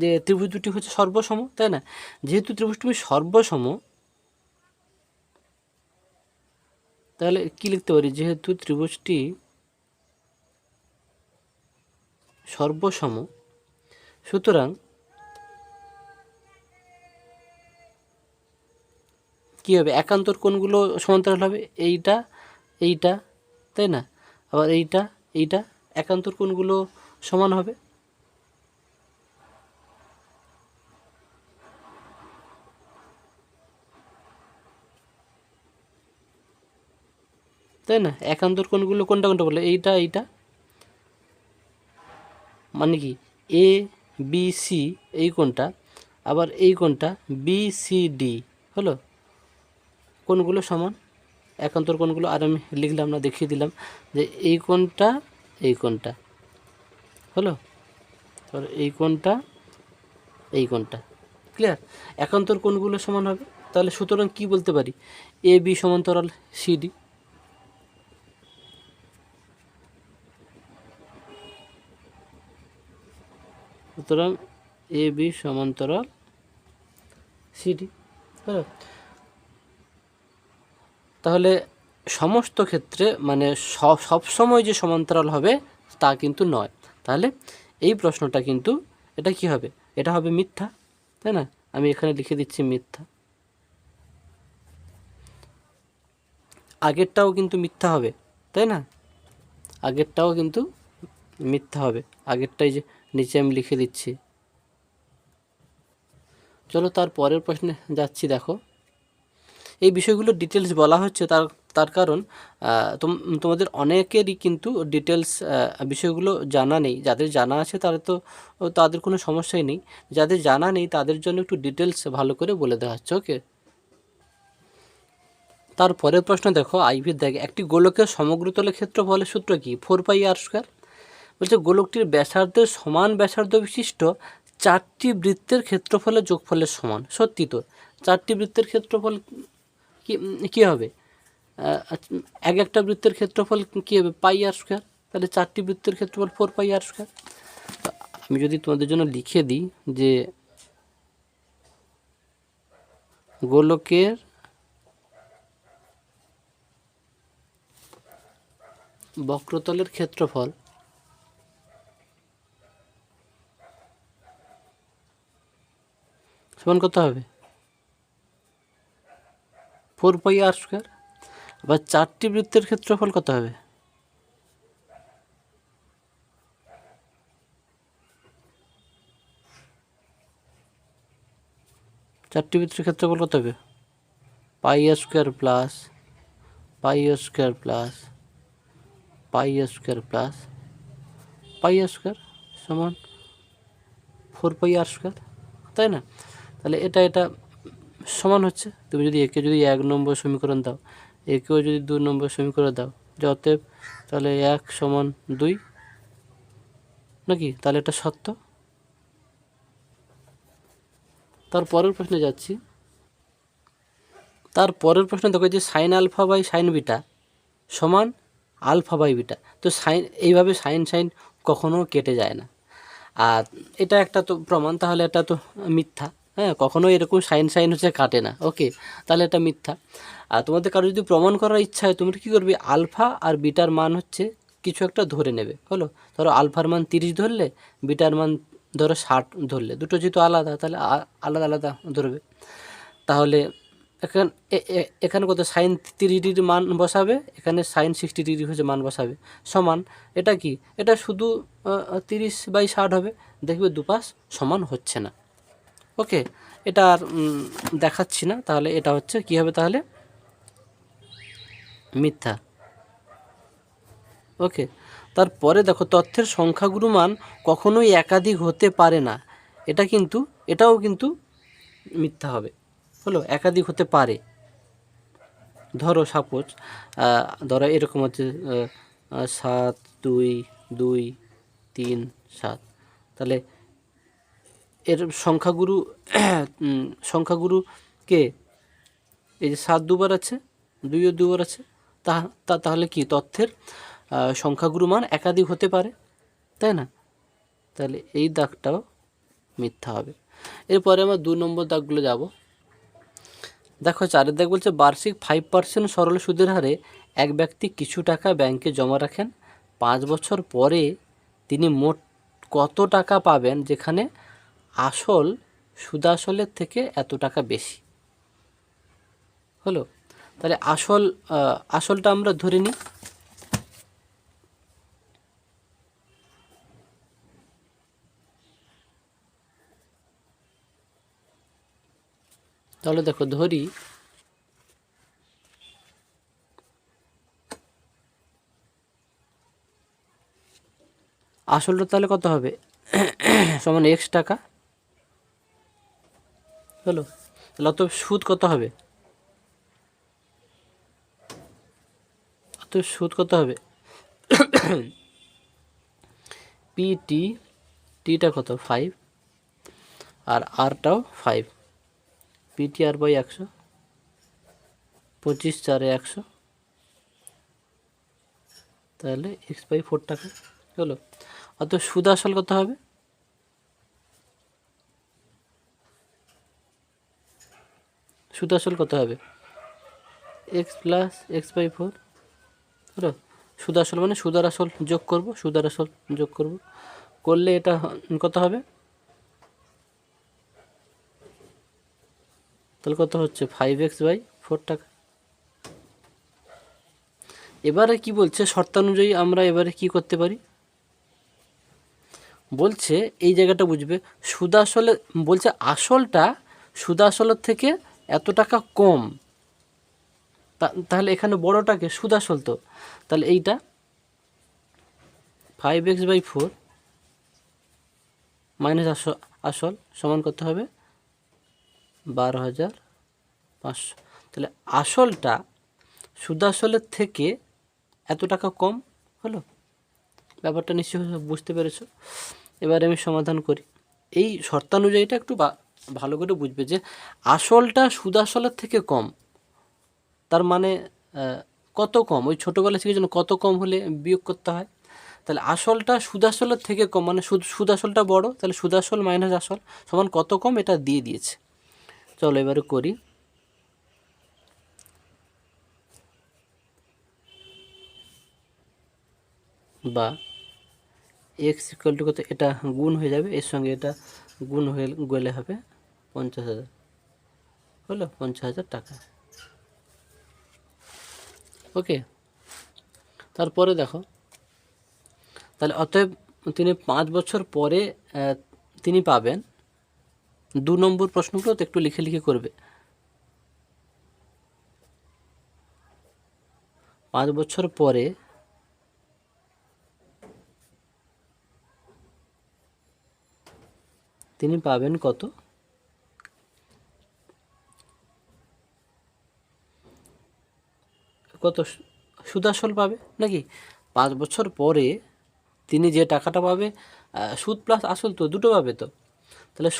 যে ত্রিভুজ দুটি হচ্ছে সর্বসম, তাই না? যেহেতু ত্রিভুজ দুটি সর্বসম, তাহলে কি লিখতে পারি? যেহেতু ত্রিভুজটি সর্বসম, সুতরাং কী হবে? একান্তর কোণগুলো সমান্তরাল হবে, এইটা এইটা, তাই না? আবার এইটা এইটা, একান্তর কোণগুলো সমান হবে। তাই না? একান্তর কোণগুলো কোনটা কোনটা বলে? এইটা এইটা, মানে কি এ বি সি এই কোণটা, আবার এই কোণটা বি সি ডি হলো, কোণগুলো সমান একান্তর কোণগুলো। আর আমি লিখলাম না, দেখিয়ে দিলাম যে এই কোণটা এই কোণটা হলো, আর এই কোণটা এই কোণটা। ক্লিয়ার? একান্তর কোণগুলো সমান হবে। তাহলে সুতরাং কি বলতে পারি? এ বি সমান্তরাল সিডি। সুতরাং এ বি সমান্তরাল সিডি হলো। তাহলে সমস্ত ক্ষেত্রে মানে সব সময় যে সমান্তরাল হবে তা কিন্তু নয়। তাহলে এই প্রশ্নটা কিন্তু এটা কি হবে? এটা হবে মিথ্যা, তাই না? আমি এখানে লিখে দিচ্ছি মিথ্যা। আগেরটাও কিন্তু মিথ্যা হবে, তাই না? আগেরটাও কিন্তু মিথ্যা হবে। আগেরটাই যে নিচে আমি লিখে দিচ্ছি। চলো তার পরের প্রশ্নে যাচ্ছি। দেখো, এই বিষয়গুলো ডিটেলস বলা হচ্ছে তার কারণ তোমাদের অনেকেরই কিন্তু ডিটেলস বিষয়গুলো জানা নেই। যাদের জানা আছে তাদের কোনো সমস্যাই নেই, যাদের জানা নেই তাদের জন্য একটু ডিটেলস ভালো করে বলে দেওয়া হচ্ছে। ওকে, তার পরের প্রশ্ন দেখো, আইভির দেখে একটি গোলকের সমগ্রতলের ক্ষেত্রফলের সূত্র কি? 4πr²। বলছে গোলকটির ব্যাসার্ধের সমান ব্যাসার্ধ বিশিষ্ট 4টি বৃত্তের ক্ষেত্রফলের যোগফলের সমান। সত্যি তো, 4টি বৃত্তের ক্ষেত্রফল কি হবে? এক একটা বৃত্তের ক্ষেত্রফল কী হবে? πr²। তাহলে 4টি বৃত্তের ক্ষেত্রফল 4πr²। আমি যদি তোমাদের জন্য লিখে দিই যে গোলকের বক্রতলের ক্ষেত্রফল সমান কত হবে? 4πr²। আবার 4টি বৃত্তের ক্ষেত্রফল কত হবে? চারটি বৃত্তের ক্ষেত্রফল কত হবে? πr² plus πr² plus πr² plus πr² সমান 4πr², তাই না? তাহলে এটা সমান হচ্ছে। তুমি যদি একে যদি 1 নম্বর সমীকরণ দাও, একেও যদি 2 নম্বর সমীকরণ দাও, যে অতএব তাহলে 1 সমান 2 নাকি? তাহলে এটা সত্য। তার পরের প্রশ্নে যাচ্ছি। তার পরের প্রশ্ন দেখো যে sine alpha by sine beta সমান আলফা বাই বিটা। তো এইভাবে সাইন কখনো কেটে যায় না। আর এটা একটা তো প্রমাণ, তাহলে এটা তো মিথ্যা। হ্যাঁ, কখনো এরকম সাইন হচ্ছে কাটে না। ওকে, তাহলে এটা মিথ্যা। আর তোমাদের কারো যদি প্রমাণ করার ইচ্ছা হয়, তোমরা কী করবে? আলফা আর বিটার মান হচ্ছে কিছু একটা ধরে নেবে। হলো, ধরো আলফার মান 30 ধরলে, বিটার মান ধরো 60 ধরলে, দুটো যেহেতু আলাদা তাহলে আলাদা আলাদা ধরবে। তাহলে এখানে কত? সাইন 30 ডিগ্রি মান বসাবে, এখানে সাইন 60 ডিগ্রি হচ্ছে মান বসাবে, সমান। এটা কি? এটা শুধু 30/60 হবে। দেখবে দুপাশ সমান হচ্ছে না। ওকে, এটা আর দেখাচ্ছি না। তাহলে এটা হচ্ছে কী হবে? তাহলে মিথ্যা। ওকে, তারপরে দেখো তথ্যের সংখ্যাগুরু মান কখনোই একাধিক হতে পারে না। এটাও কিন্তু মিথ্যা হবে। হলো, একাধিক হতে পারে। ধরো সাপোজ ধরো এরকম হচ্ছে 7 2 2 3 7। তাহলে এর সংখ্যাগুরু সংখ্যাগুরু কে? এই যে 7 দুবার আছে, 2ও দুবার আছে, তাহলে কি তথ্যের সংখ্যাগুরু মান একাধিক হতে পারে, তাই না? তাহলে এই দাগটাও মিথ্যা হবে। এরপরে আমরা 2 নম্বর দাগগুলো যাব। দেখো 4 দাগ বলছে বার্ষিক 5% সরল সুদের হারে এক ব্যক্তি কিছু টাকা ব্যাংকে জমা রাখেন, 5 বছর পরে তিনি মোট কত টাকা পাবেন যেখানে আসল সুদাসলের থেকে এত টাকা বেশি? হলো। তাহলে আসলটা আমরা ধরে নিই। তাহলে দেখো ধরি আসলটা তাহলে কত হবে? সমান এক্স টাকা। হলো। তাহলে অত সুদ কত হবে? অত সুদ কত হবে? পিটি, টিটা কত? 5, আর আরটাও 5। পিটি আর বাই 100, 25 4 100, তাহলে এক্স বাই 4 টাকা। হলো। অত সুদ আসল কত হবে? সুদ আসল কত হবে? X plus X by 4। হলো। সুদ আসল মানে সুদ আর আসল যোগ করব, সুদ আর আসল যোগ করব, করলে এটা কত হবে? তাহলে কত হচ্ছে? 5x বাই 4 টাকা। এবারে কি বলছে, শর্তানুযায়ী আমরা এবারে কি করতে পারি? বলছে এই জায়গাটা বুঝবে, সুদ আসলে বলছে আসলটা সুদ আসলের থেকে এত টাকা কম, তাহলে এখানে বড়টাকে সুদ আসল, তো তাহলে এইটা 5x বাই 4 মাইনাস আসল সমান কত হবে? 12,500। তাহলে আসলটা সুদ আসলের থেকে এত টাকা কম। হলো। ব্যাপারটা নিশ্চয়ই বুঝতে পেরেছ। এবার আমি সমাধান করি। এই শর্তানুযায়ীটা একটু ভালো করে বুঝবে যে আসলটা সুদ আসলের থেকে কম, তার মানে কত কম? ওই ছোটোবেলা থেকে যেন কত কম হলে বিয়োগ করতে হয়। তাহলে আসলটা সুদ আসলের থেকে কম, মানে সুদ আসলটা বড়, তাহলে সুদ আসল মাইনাস আসল সমান কত কম, এটা দিয়ে দিয়েছে। চলো এবারে করি। বা এক্স ইকুয়াল টু কত? এটা গুণ হয়ে যাবে, এর সঙ্গে এটা গুণ হয়ে গেলে হবে 50,000। হলো 50,000 টাকা। ওকে। তারপরে দেখো, তাহলে অতএব তিনি 5 বছর পরে তিনি পাবেন। 2 নম্বর প্রশ্নগুলো তো একটু লিখে লিখে করবে। 5 বছর পরে তিনি পাবেন কত? কত সুদ আসল পাবে নাকি? 5 বছর পরে তিনি যে টাকাটা পাবে, সুদ প্লাস আসল তো দুটো পাবে, তো তাহলে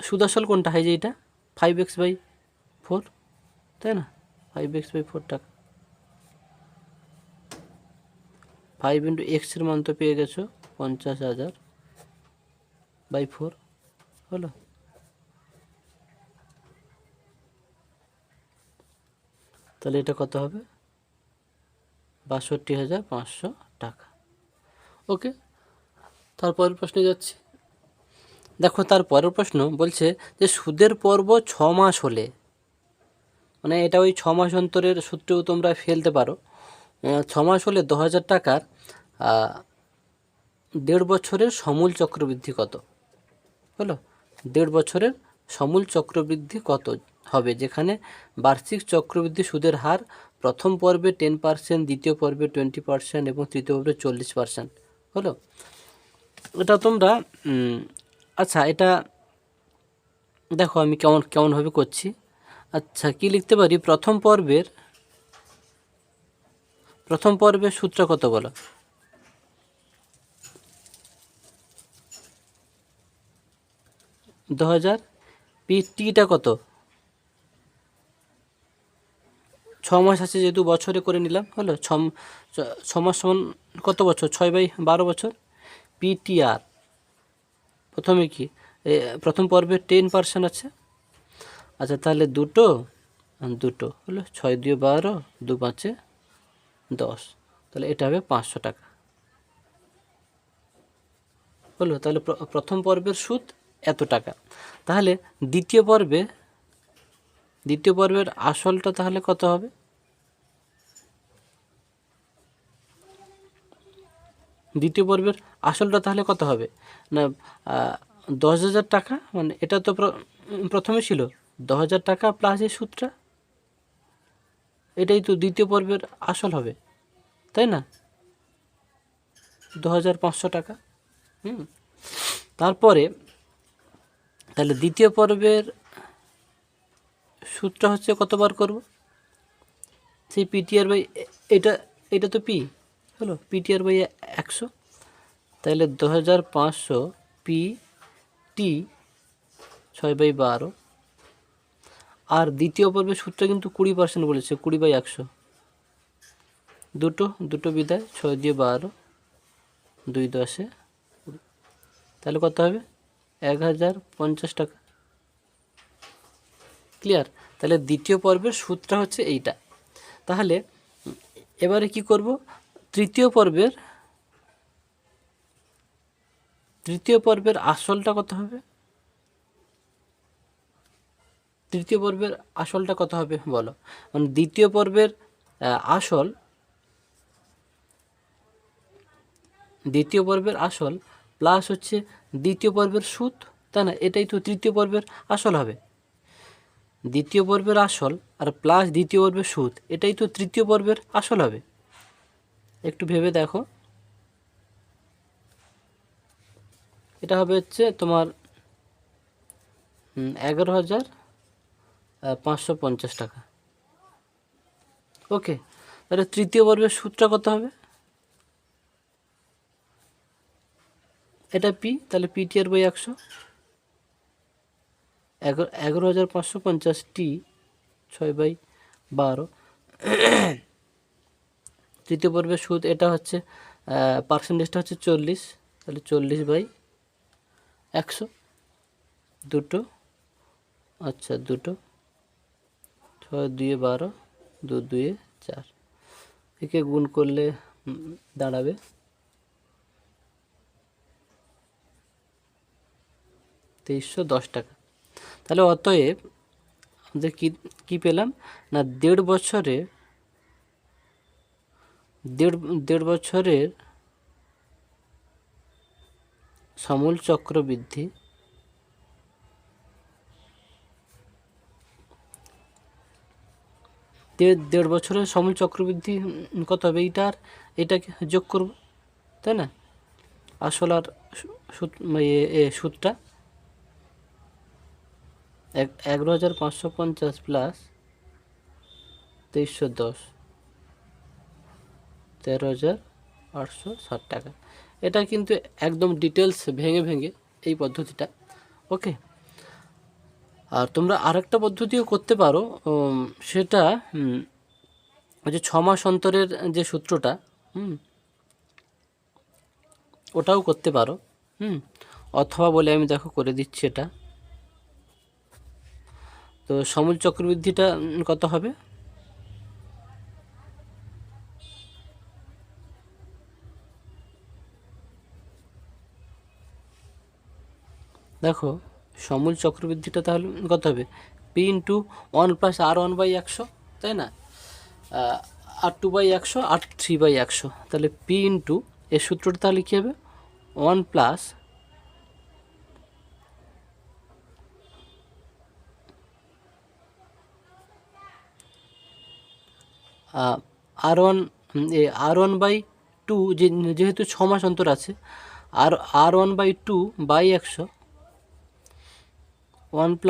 সুদ আসল কোনটা হয়? যে এটা 5x বাই 4, তাই না? 5x বাই 4 টাকা। 5 ইন্টু এক্সের মান তো পেয়ে গেছো 50,000 বাই 4। হলো। তাহলে এটা কত হবে? 62,500 টাকা। ওকে। তারপরের প্রশ্নে যাচ্ছি। দেখো তারপরের প্রশ্ন বলছে যে সুদের পর্ব 6 মাস হলে, মানে এটা ওই 6 মাস অন্তরের সূত্রেও তোমরা ফেলতে পারো। 6 মাস হলে 10,000 টাকার 1.5 বছরের সমূল চক্রবৃদ্ধি কত? হলো। 1.5 বছরের সমূল চক্রবৃদ্ধি কত হবে যেখানে বার্ষিক চক্রবৃদ্ধি সুদের হার প্রথম পর্বে 10%, দ্বিতীয় পর্বে 20% এবং তৃতীয় পর্বে 40%। হলো। এটা তোমরা আচ্ছা, এটা দেখো আমি কেমনভাবে করছি। আচ্ছা, কি লিখতে পারি? প্রথম পর্বের সূত্র কত বলো? 2000, টিটা কত, 6 মাস আছে যেহেতু বছরে করে নিলাম, হলো 6 মাস সমান কত বছর, 6/12 বছর। পিটিআর প্রথমে কি প্রথম পর্বে 10% আছে। আচ্ছা তাহলে দুটো হলো 6×2 = 12, 2×5 = 10, তাহলে এটা হবে 500 টাকা। হলো, তাহলে প্রথম পর্বের সুদ এত টাকা। তাহলে দ্বিতীয় পর্বের আসলটা তাহলে কত হবে? দ্বিতীয় পর্বের আসলটা তাহলে কত হবে না, 10,000 টাকা, মানে এটা তো প্রথমে ছিল 10,000 টাকা প্লাস এই সুদটা, এটাই তো দ্বিতীয় পর্বের আসল হবে, তাই না? 2,500 টাকা। তারপরে তাহলে দ্বিতীয় পর্বের সুদটা হচ্ছে কতবার করব, সেই পিটিআর বাই এটা তো পি, হলো পিটিআর বাই 100, তাহলে 2,500 পি টি 6/12। আর দ্বিতীয় পর্বের সুদটা কিন্তু 20% বলেছে, 20/100, দুটো বিদায়, 6×12, 2×10, তাহলে কত হবে, 1,050 টাকা। ক্লিয়ার? তাহলে দ্বিতীয় পর্বের সুদটা হচ্ছে এইটা। তাহলে এবারে কি করব, তৃতীয় পর্বের আসলটা কত হবে? তৃতীয় পর্বের আসলটা কত হবে বলো, মানে দ্বিতীয় পর্বের আসল প্লাস হচ্ছে দ্বিতীয় পর্বের সুদ, তাই না? এটাই তো তৃতীয় পর্বের আসল হবে। দ্বিতীয় পর্বের আসল আর প্লাস দ্বিতীয় পর্বের সুদ, এটাই তো তৃতীয় পর্বের আসল হবে। একটু ভেবে দেখো, এটা হবে হচ্ছে তোমার 11,550 টাকা। ওকে, তাহলে তৃতীয় পর্বের সুদটা কত হবে? এটা পি, তাহলে পিটিআর বাই 100, 11,550 টি 6/12। তৃতীয় পর্বের সুদ এটা হচ্ছে পার্সেন্টেজটা হচ্ছে 40, তাহলে 40/100, দুটো, আচ্ছা দুটো, 6×2 = 12, 2×2 = 4, একে গুণ করলে দাঁড়াবে 2,310 টাকা। তাহলে অতএব আমাদের কি পেলাম না, দেড় বছরের সমূল চক্রবৃদ্ধি দেড় বছরের সমূল চক্রবৃদ্ধি কত হবে, এটাকে যোগ করব, তাই না? আসল আর সুদটা 11,550 প্লাস 2,310, 13,860 টাকা। এটা কিন্তু একদম ডিটেলস ভেঙে এই পদ্ধতিটা। ওকে, আর তোমরা আরেকটা পদ্ধতিও করতে পারো, সেটা ওই যে 6 মাস অন্তরের যে সূত্রটা, ওটাও করতে পারো। অথবা বলে আমি দেখো করে দিচ্ছি এটা। তো সমূল চক্রবৃদ্ধিটা কত হবে, দেখো সমূল চক্রবৃদ্ধিটা তাহলে কত হবে, পি ইন্টু 1 + R1/100, তাই না? R2/100, R3/100, তাহলে পি ইন্টু এর সূত্রটা তাহলে কী হবে, 1 + R1/2, যেহেতু 6 মাস অন্তর আছে, R1/2/100, 1 +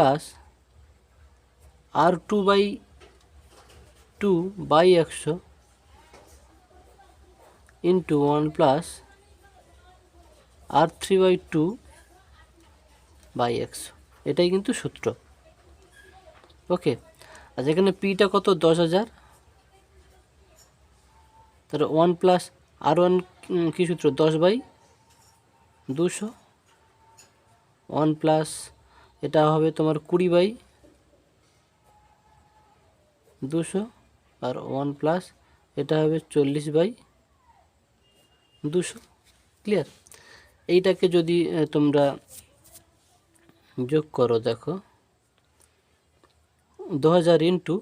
R2/2/100 ইন্টু 1 + R3/2/100, এটাই কিন্তু সূত্র। ওকে, আর যেখানে পিটা কত 10,000, তাহলে 1 প্লাস আর 1 কী সূত্র 10/200, 1 প্লাস এটা হবে তোমার 20/200, আর 1 প্লাস এটা হবে 40/200। ক্লিয়ার? এইটাকে যদি তোমরা যোগ করো, দেখো 2000 ইন্টু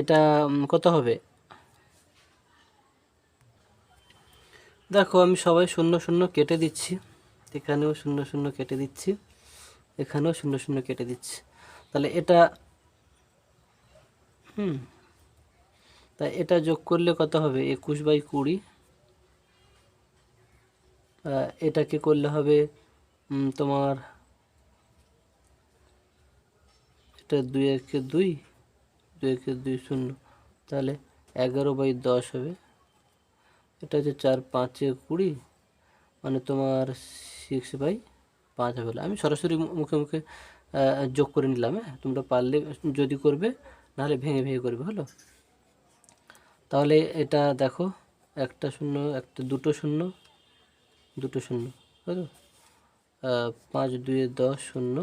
এটা কত হবে, দেখো আমি সবাই 0 0 কেটে দিচ্ছি, এখানেও 0 0 কেটে দিচ্ছি, এখানেও 0 0 কেটে দিচ্ছি। তাহলে এটা তাই এটা যোগ করলে কত হবে 21/20। এটাকে করলে হবে তোমার এটা 2 1 2, 2 1 2 0, তাহলে 11/10 হবে। এটা হচ্ছে 4 5 20, মানে তোমার 6/5 হবে। আমি সরাসরি মুখে মুখে যোগ করে নিলাম। হ্যাঁ, তোমরা পারলে যদি করবে, নাহলে ভেঙে ভেঙে করবে। হলো, তাহলে এটা দেখো একটা 0 একটা 2টো 0 2টো 0 হলো, 5 2 10 0,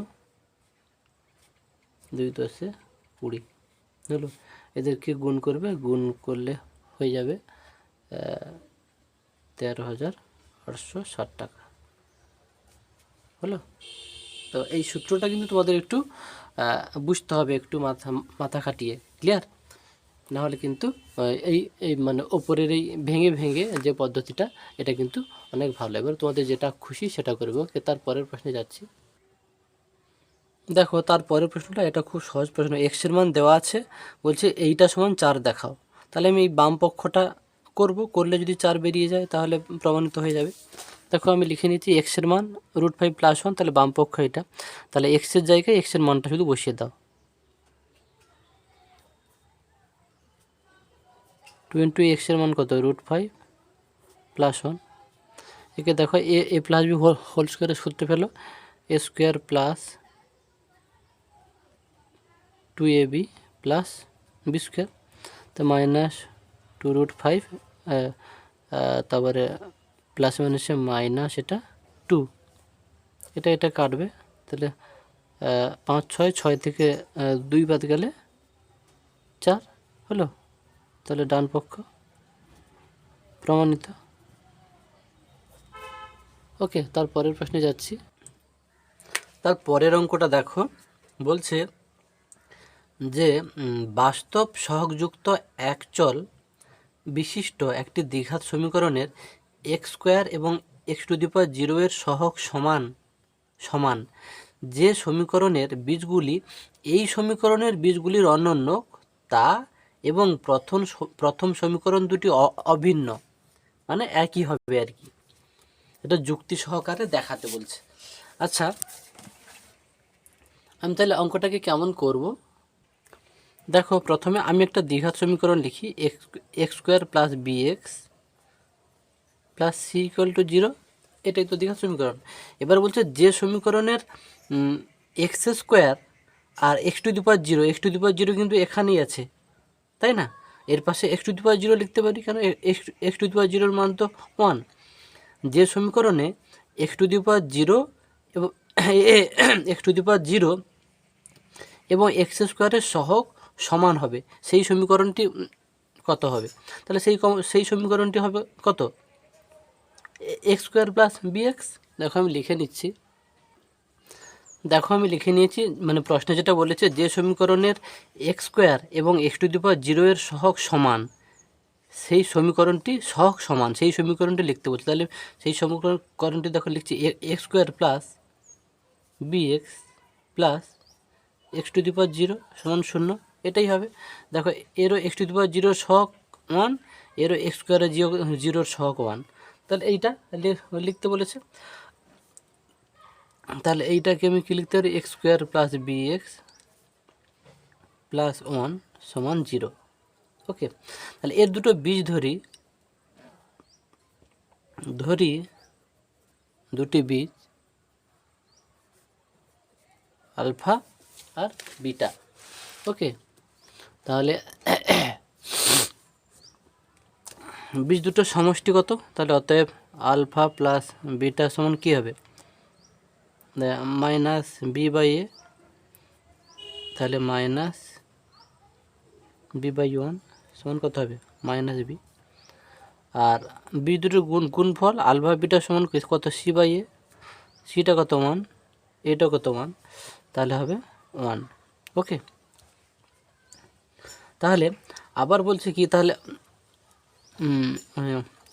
2 10 20 হলো। এদেরকে গুণ করবে, গুণ করলে হয়ে যাবে 13,860 টাকা। হলো, তো এই সূত্রটা কিন্তু তোমাদের একটু বুঝতে হবে, একটু মাথা খাটিয়ে। ক্লিয়ার? নাহলে কিন্তু এই এই মানে ওপরের এই ভেঙে ভেঙে যে পদ্ধতিটা, এটা কিন্তু অনেক ভালো। এবার তোমাদের যেটা খুশি সেটা করবে। ওকে, তারপরের প্রশ্নে যাচ্ছি। দেখো তারপরের প্রশ্নটা, এটা খুব সহজ প্রশ্ন। এক্সের মান দেওয়া আছে, বলছে এইটা সমান 4 দেখাও। তাহলে আমি এই বাম পক্ষটা করলে যদি 4 বেরিয়ে যায় তাহলে প্রমাণিত হয়ে যাবে। দেখো আমি লিখে নিচ্ছি এক্সের মান √5 + 1, তাহলে বাম পক্ষ এটা। তাহলে এক্সের জায়গায় এক্সের মানটা শুধু বসিয়ে দাও। 2 × এক্সের মান কত √5 + 1। একে দেখো a + b হোল স্কোয়ারের সূত্র ফেলো, a² + 2ab + b², তো -2 √5, তারপরে প্লাস মাইনাসে মাইনাস এটা 2, এটা কাটবে। তাহলে 5 6 6 থেকে 2 বাদ গেলে 4 হলো। তাহলে ডান পক্ষ প্রমাণিত। ওকে, তারপরের প্রশ্নে যাচ্ছি। তারপরের অঙ্কটা দেখো, বলছে যে বাস্তব সহগযুক্ত একচল বিশিষ্ট একটি দ্বিঘাত সমীকরণের x² এবং x⁴ এর সহগ সমান সমান যে সমীকরণের বীজগুলি এই সমীকরণের বীজগুলির অনন্য তা, এবং প্রথম সমীকরণ দুটি অভিন্ন, মানে একই হবে আর কি। এটা যুক্তি সহকারে দেখাতে বলছে। আচ্ছা, আমি তাহলে অঙ্কটাকে কেমন করব, দেখো প্রথমে আমি একটা দ্বিঘাত সমীকরণ লিখি, x² + bx + c = 0। এটাই তো দ্বিঘাত সমীকরণ। এবার বলছে যে সমীকরণের x² আর x⁴ কিন্তু এখানেই আছে, তাই না? এর পাশে x⁴ লিখতে পারি, কেন x⁴ মান তো 1। যে সমীকরণে x⁴ এবং x⁴ এবং x² এর সহগ সমান হবে, সেই সমীকরণটি কত হবে? তাহলে সেই সমীকরণটি হবে কত? x² + bx। দেখো আমি লিখে নিচ্ছি, লিখে নিয়েছি। মানে প্রশ্নে যেটা বলেছে, যে সমীকরণের x² এবং x⁴ এর সহগ সমান, সেই সমীকরণটি সহগ সমান, সেই সমীকরণটি লিখতে বলছে। তাহলে সেই সমীকরণটি দেখো লিখছি, x² + bx + x⁴ সমান 0, এটাই হবে। দেখো এরও x⁴ সহগ 1, এরও x²এর সহগ 1, তাহলে এইটা লিখতে বলেছে। তাহলে এইটাকে আমি কী লিখতে পারি, x² + bx + 1 সমান 0। ওকে, তাহলে এর দুটো বীজ ধরি, দুটি বীজ আলফা আর বিটা। ওকে, তাহলে বীজ দুটোর সমষ্টি কত? তাহলে অতএব আলফা প্লাস বিটা সমান কী হবে? মাইনাস বি বাই এ, তাহলে মাইনাস বি বাই ওয়ান সমান কত হবে? Minus B. আর বি দুটোর গুণফল আলফা বিটা সমান কত? সি বাই এ। সিটা কত? 1, এটা কত? 1, তাহলে হবে 1। ওকে, তাহলে আবার বলছে কি, তাহলে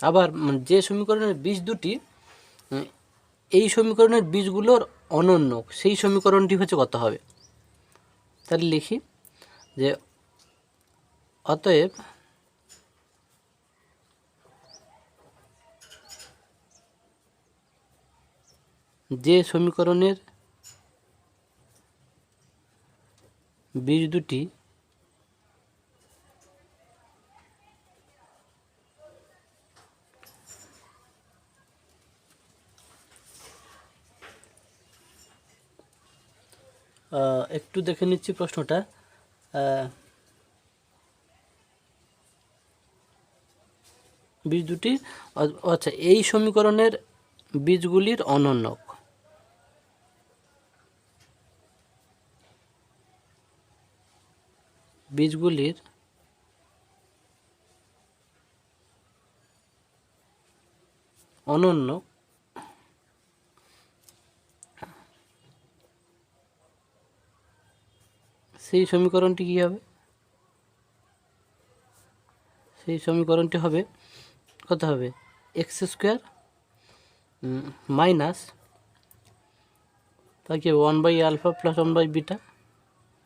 আবার যে সমীকরণের বীজ দুটি এই সমীকরণের বীজগুলোর অনন্য, সেই সমীকরণটি হচ্ছে কত হবে? তাহলে লিখি যে অতএব যে সমীকরণের বীজ দুটি একটু দেখে নিচ্ছি প্রশ্নটা। বীজ দুটি, আচ্ছা, এই সমীকরণের বীজগুলির অনন্যক। বীজগুলির অনন্য সেই সমীকরণটি কী হবে? সেই সমীকরণটি হবে কত হবে? এক্স স্কোয়ার মাইনাস তাকে 1 by alpha plus 1 by beta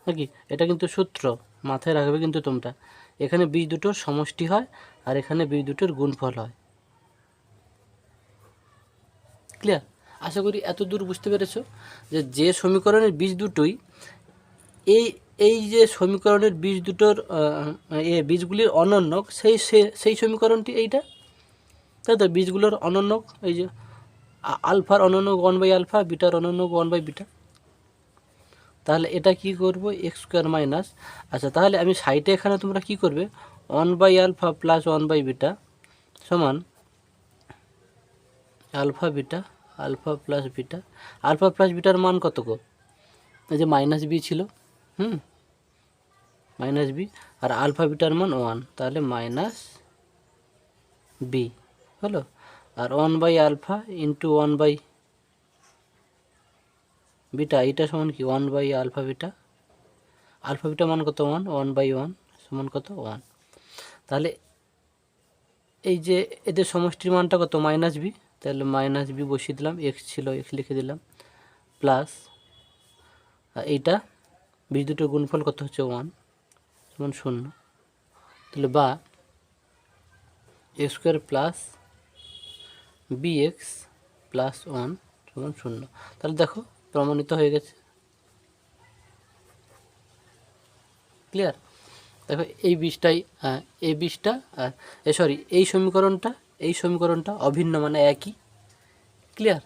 নাকি? এটা কিন্তু সূত্র, মাথায় রাখবে কিন্তু তোমরা। এখানে বীজ দুটোর সমষ্টি হয় আর এখানে বীজ দুটোর গুণফল হয়। ক্লিয়ার? আশা করি এত দূর বুঝতে পেরেছো যে যে সমীকরণের বীজ দুটোই এই এই যে সমীকরণের বীজ দুটোর বীজগুলির অনন্যক, সেই সমীকরণটি এইটা, তাই তো? বীজগুলোর অনন্যক এই যে আলফার অনন্যক 1 বাই আলফা, বিটার অনন্যক 1 বাই বিটা। তাহলে এটা কি করব? এক্স স্কোয়ার মাইনাস, আচ্ছা তাহলে আমি সাইডে এখানে তোমরা কি করবে? 1 by alpha plus 1 by beta সমান alpha beta, alpha plus beta. Alpha plus বিটার মান কত গো? এই যে মাইনাস বি ছিল, মাইনাস বি, আর আলফা বিটার মান 1, তাহলে মাইনাস বি হলো। আর 1 by alpha into 1 by beta, এটা সমান কি? 1 by alpha beta. Alpha beta মান কত? 1, 1 বাই 1 সমান কত? 1। তাহলে এই যে এদের সমষ্টির মানটা কত? মাইনাস বি, তাহলে মাইনাস বি বসিয়ে দিলাম, এক্স ছিল এক্স লিখে দিলাম, প্লাস এইটা বীজ দুটোর গুণফল কত হচ্ছে? 1 সমান 0। তাহলে বা X square plus B X plus 1 সমান 0। তাহলে দেখো প্রমাণিত হয়ে গেছে। ক্লিয়ার? দেখো এই বীজটাই, এই বীজটা, সরি এই সমীকরণটা অভিন্ন, মানে একই। ক্লিয়ার?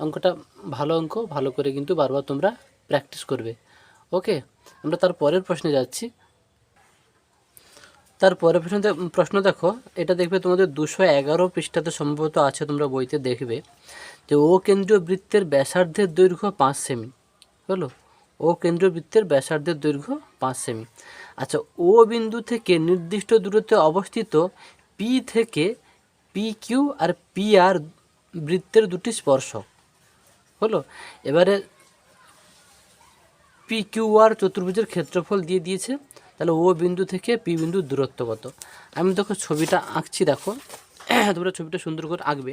অঙ্কটা ভালো অঙ্ক, ভালো করে কিন্তু বারবার তোমরা প্র্যাকটিস করবে। ওকে, আমরা তার পরের প্রশ্নে যাচ্ছি। তারপরে প্রশ্ন দেখো, এটা দেখবে তোমাদের 211 পৃষ্ঠাতে সম্ভবত আছে, তোমরা বইতে দেখবে যে ও কেন্দ্রীয় বৃত্তের ব্যাসার্ধের দৈর্ঘ্য 5 সেমি হলো। ও কেন্দ্রীয় বৃত্তের ব্যাসার্ধের দৈর্ঘ্য 5 সেমি। আচ্ছা, ও বিন্দু থেকে নির্দিষ্ট দূরত্বে অবস্থিত পি থেকে P Q R P R বৃত্তের দুটি স্পর্শক হলো। এবারে পি কিউ আর চতুর্ভুজের ক্ষেত্রফল দিয়ে দিয়েছে। তাহলে ও বিন্দু থেকে পি বিন্দুর দূরত্ব কত? আমি দেখো ছবিটা আঁকছি, দেখো তোমরা ছবিটা সুন্দর করে আঁকবে।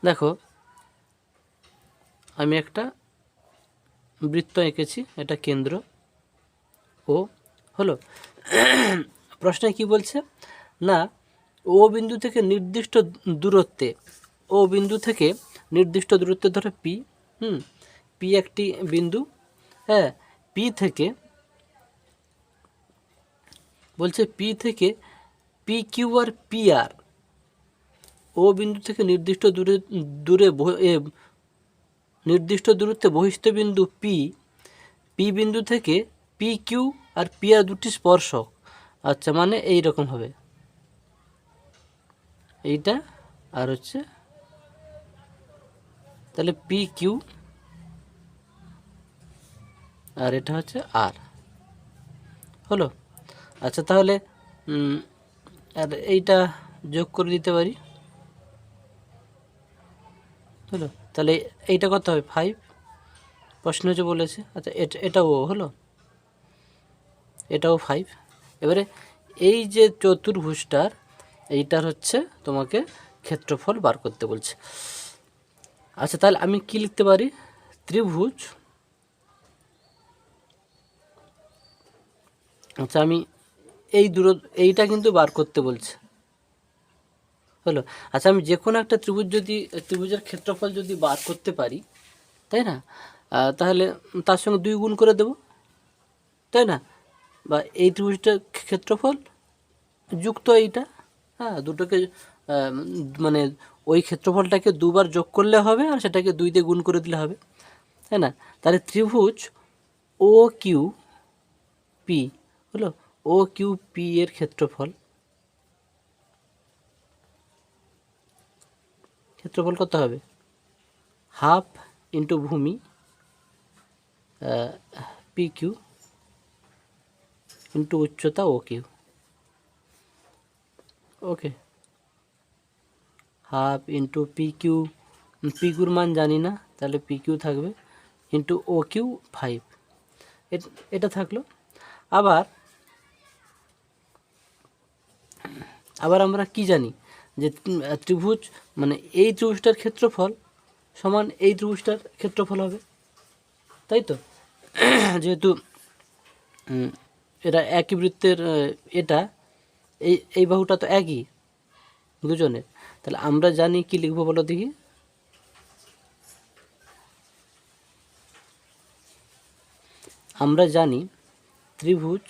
দেখো আমি একটা বৃত্ত এঁকেছি, এটা কেন্দ্র ও হলো। প্রশ্নে কি বলছে না, ও বিন্দু থেকে নির্দিষ্ট দূরত্বে, ও বিন্দু থেকে নির্দিষ্ট দূরত্বে ধরো পি, পি একটি বিন্দু, হ্যাঁ, পি থেকে বলছে পি থেকে P Q R P R ও বিন্দু থেকে নির্দিষ্ট নির্দিষ্ট দূরত্বে বহিস্থ বিন্দু পি বিন্দু থেকে P Q R P R দুটি স্পর্শক। আচ্ছা, মানে এই রকম হবে, এইটা আর হচ্ছে তাহলে পি কিউ আর এটা হচ্ছে আর, হলো। আচ্ছা, তাহলে আর এইটা যোগ করে দিতে পারি, হলো। তাহলে এইটা কত হবে 5, প্রশ্ন হচ্ছে বলেছে। আচ্ছা, এটাও হলো, এটাও 5। এবারে এই যে চতুর্ভুজটার এইটার হচ্ছে তোমাকে ক্ষেত্রফল বার করতে বলছে। আচ্ছা, তাহলে আমি কি লিখতে পারি, ত্রিভুজ, আচ্ছা আমি এইটা কিন্তু বার করতে বলছে, হলো। আচ্ছা, আমি যে কোনো একটা ত্রিভুজের ক্ষেত্রফল যদি বার করতে পারি, তাই না, তাহলে তার সঙ্গে 2 গুণ করে দেব, তাই না, বা এই ত্রিভুজটার ক্ষেত্রফল যুক্ত এইটা, হ্যাঁ, দুটোকে মানে ওই ক্ষেত্রফলটাকে দুবার যোগ করলে হবে আর সেটাকে 2 দিয়ে গুণ করে দিলে হবে, তাই না। তাহলে ত্রিভুজ ও কিউ পি, হলো, ও কিউ পি এর ক্ষেত্রফল কত হবে, হাফ ইন্টু ভূমি পি কিউ ইন্টু উচ্চতা O Q, okay. Half into P Q, P কিউর মান জানি না, তাহলে পি কিউ থাকবে, ইন্টু ও কিউ 5, এটা থাকলো। আবার আমরা কি জানি যে ত্রিভুজ মানে এই ত্রিভুজটার ক্ষেত্রফল সমান এই ত্রিভুজটার ক্ষেত্রফল হবে, তাই তো। যেহেতু এটা একই বৃত্তের, এটা এই বাহুটা তো একই দুজনের, তাহলে আমরা জানি কি লিখবো বলো দেখি, আমরা জানি ত্রিভুজ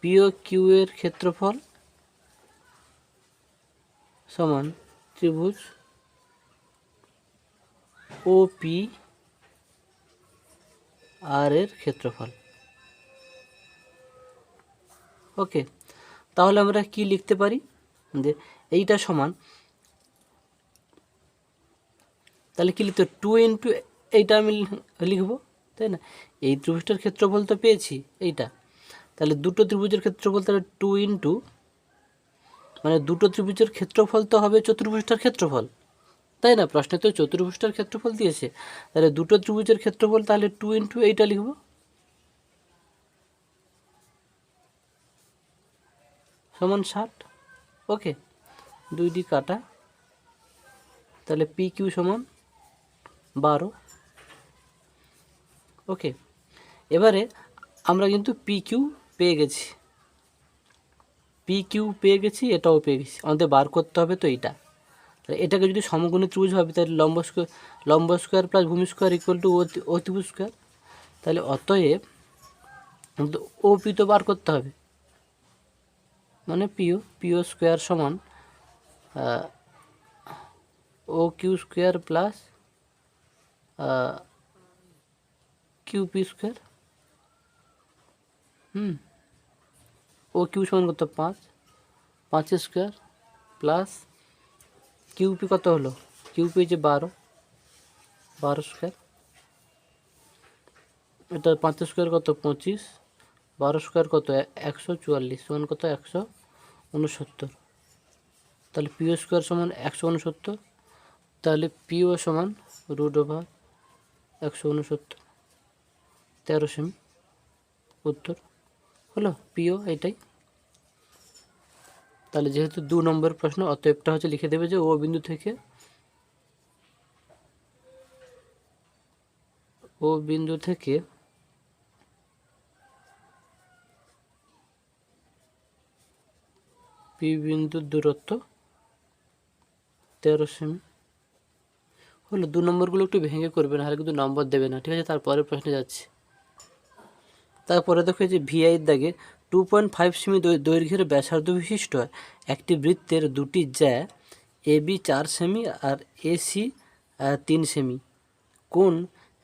পি ও কিউ এর ক্ষেত্রফল সমান ত্রিভুজ ও পি আর এর ক্ষেত্রফল, ওকে। তাহলে আমরা কি লিখতে পারি যে এইটা সমান, তাহলে কি লিখতে 2 ইন্টু এইটা আমি লিখব, তাই না। এই ত্রিভুজটার ক্ষেত্রফল তো পেয়েছি এইটা, তাহলে দুটো ত্রিভুজের ক্ষেত্রফল তাহলে 2 ইন্টু, মানে দুটো ত্রিভুজের ক্ষেত্রফল তো হবে চতুর্ভুজটার ক্ষেত্রফল, তাই না, প্রশ্নে তো চতুর্ভুজটার ক্ষেত্রফল দিয়েছে, তাহলে দুটো ত্রিভুজের ক্ষেত্রফল তাহলে 2 ইন্টু এইটা লিখব, সমান 60, ওকে। 2 দিয়ে কাটা, তাহলে পি কিউ সমান 12, ওকে। এবারে আমরা কিন্তু পি কিউ পেয়ে গেছি, এটাও পেয়ে গেছি, আমাদের বার করতে হবে তো এইটা। তাহলে এটাকে যদি সমকোণী ত্রিভুজ হবে তাহলে লম্ব স্কোয়ার প্লাস ভূমি স্কোয়ার ইকুয়াল টু অতিভুজ স্কোয়ার, তাহলে অতএব ও পি তো বার করতে হবে, মানে পিও স্কোয়ার সমান O Q square plus Q P square, O Q সমান কত 5 স্কোয়ার প্লাস কিউপি কত হলো, কিউপি যে 12 স্কোয়ার, এটা 5 স্কোয়ার কত 25, 12 স্কোয়ার কত 144, সমান কত 169, তাহলে পিও স্কোয়ার সমান 169, তাহলে পিও সমান √169, 13 সেমি, উত্তর হলো পিও এইটাই। তাহলে যেহেতু 2 নম্বর প্রশ্ন, অতএবটা হচ্ছে লিখে দেবে যে ও বিন্দু থেকে পি বিন্দুর দূরত্ব 13 সেমি, হলো। 2 নম্বরগুলো একটু ভেঙে করবে না, হলে কিন্তু নম্বর দেবে না, ঠিক আছে। তারপরে প্রশ্নে যাচ্ছি। তারপরে দেখো যে ভিআইয়ের দাগে 2.5 সেমি দৈর্ঘ্যের ব্যাসার্ধ বিশিষ্ট একটি বৃত্তের দুটি জ্যা A B 4 semi R AC 3 semi কোণ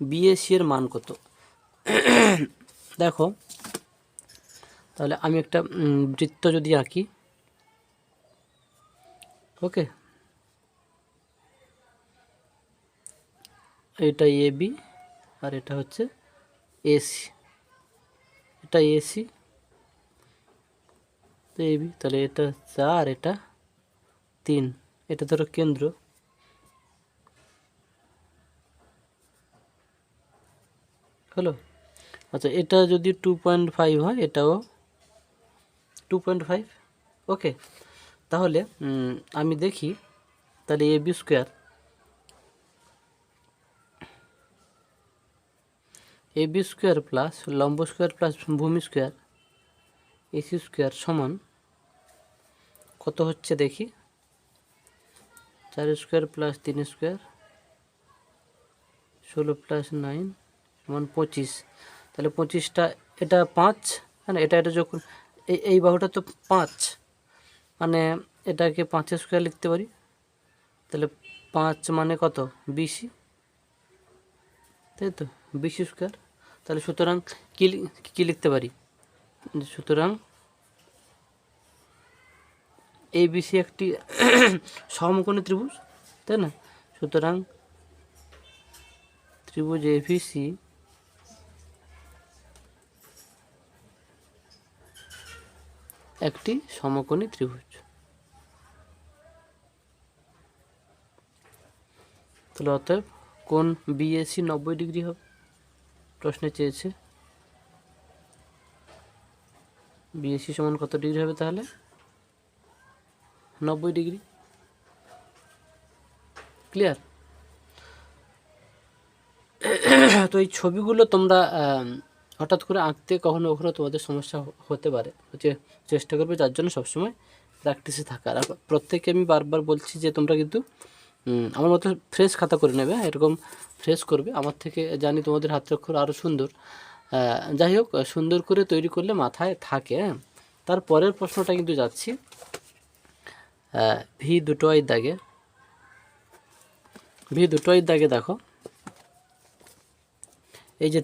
বিএসি এর মান কত? দেখো তাহলে আমি একটা বৃত্ত যদি আঁকি, ওকে, এটা এ বি আর এটা হচ্ছে এসি, এটা এসি তো এ বি, তাহলে এটা 4 এটা 3, এটা ধরো কেন্দ্র, হলো। আচ্ছা এটা যদি 2.5 হয়, এটাও 2.5, ওকে। তাহলে আমি দেখি, তাহলে এ বি স্কোয়ার প্লাস লম্ব স্কোয়ার প্লাস ভূমি স্কোয়ার এসি স্কোয়ার সমান কত হচ্ছে দেখি, 4 স্কোয়ার প্লাস 3 স্কোয়ার 16 প্লাস 9 সমান 25। তাহলে 25টা, এটা 5, হ্যাঁ, এটা যখন এই বাহুটা তো 5, মানে এটাকে 5 স্কোয়ার লিখতে পারি, তাহলে 5 মানে কত, 20, তাই তো, 20 স্কোয়ার। তাহলে সুতরাং কি লিখতে পারি, সুতরাং এবিসি একটি সমকোণী ত্রিভুজ, তাই না? সুতরাং ত্রিভুজ এবিসি একটি সমকোণী ত্রিভুজ। তাহলে অতএব কোণ বিএসি 90 ডিগ্রি হবে, প্রশ্নে চেয়েছে বিএসি সমান কত ডিগ্রি হবে, তাহলে 90 ডিগ্রি। ক্লিয়ার? তো এই ছবিগুলো তোমরা হঠাৎ করে আঁকতে কখনো কখনো তোমাদের সমস্যা হতে পারে, চেষ্টা করবে যার জন্য সবসময় প্র্যাকটিসে থাকার। আর প্রত্যেককে আমি বারবার বলছি যে তোমরা কিন্তু আমার মতো ফ্রেশ খাতা করে নেবে, এরকম ফ্রেশ করবে, আমার থেকে জানি তোমাদের হাতের অক্ষর আরও সুন্দর। যাই হোক, সুন্দর করে তৈরি করলে মাথায় থাকে। হ্যাঁ, তারপরের প্রশ্নটা কিন্তু যাচ্ছি ভি দুটো দাগে দেখো, এই যে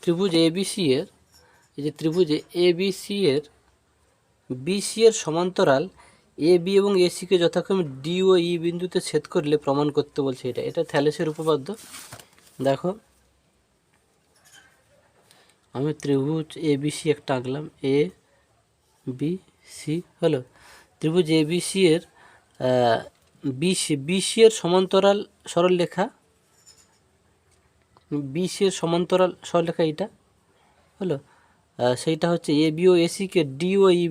ত্রিভুজ এবিসি এর, এই যে ত্রিভুজ এবিসি এর বিসি এর সমান্তরাল এ বি এবং এসিকে যথাক্রমে ডি ও ই বিন্দুতে ছেদ করলে প্রমাণ করতে বলছে। এটা থ্যালেসের উপপাদ্য। দেখো আমি ত্রিভুজ এবিসি একটা আঁকলাম, এ বি সি, হলো। ত্রিভুজ এবিসি এর বিসি এর সমান্তরাল সরলরেখা, বিসি এর সমান্তরাল সরলরেখা এইটা, হলো। সেইটা হচ্ছে এ বি ও এসিকে ডি ও ই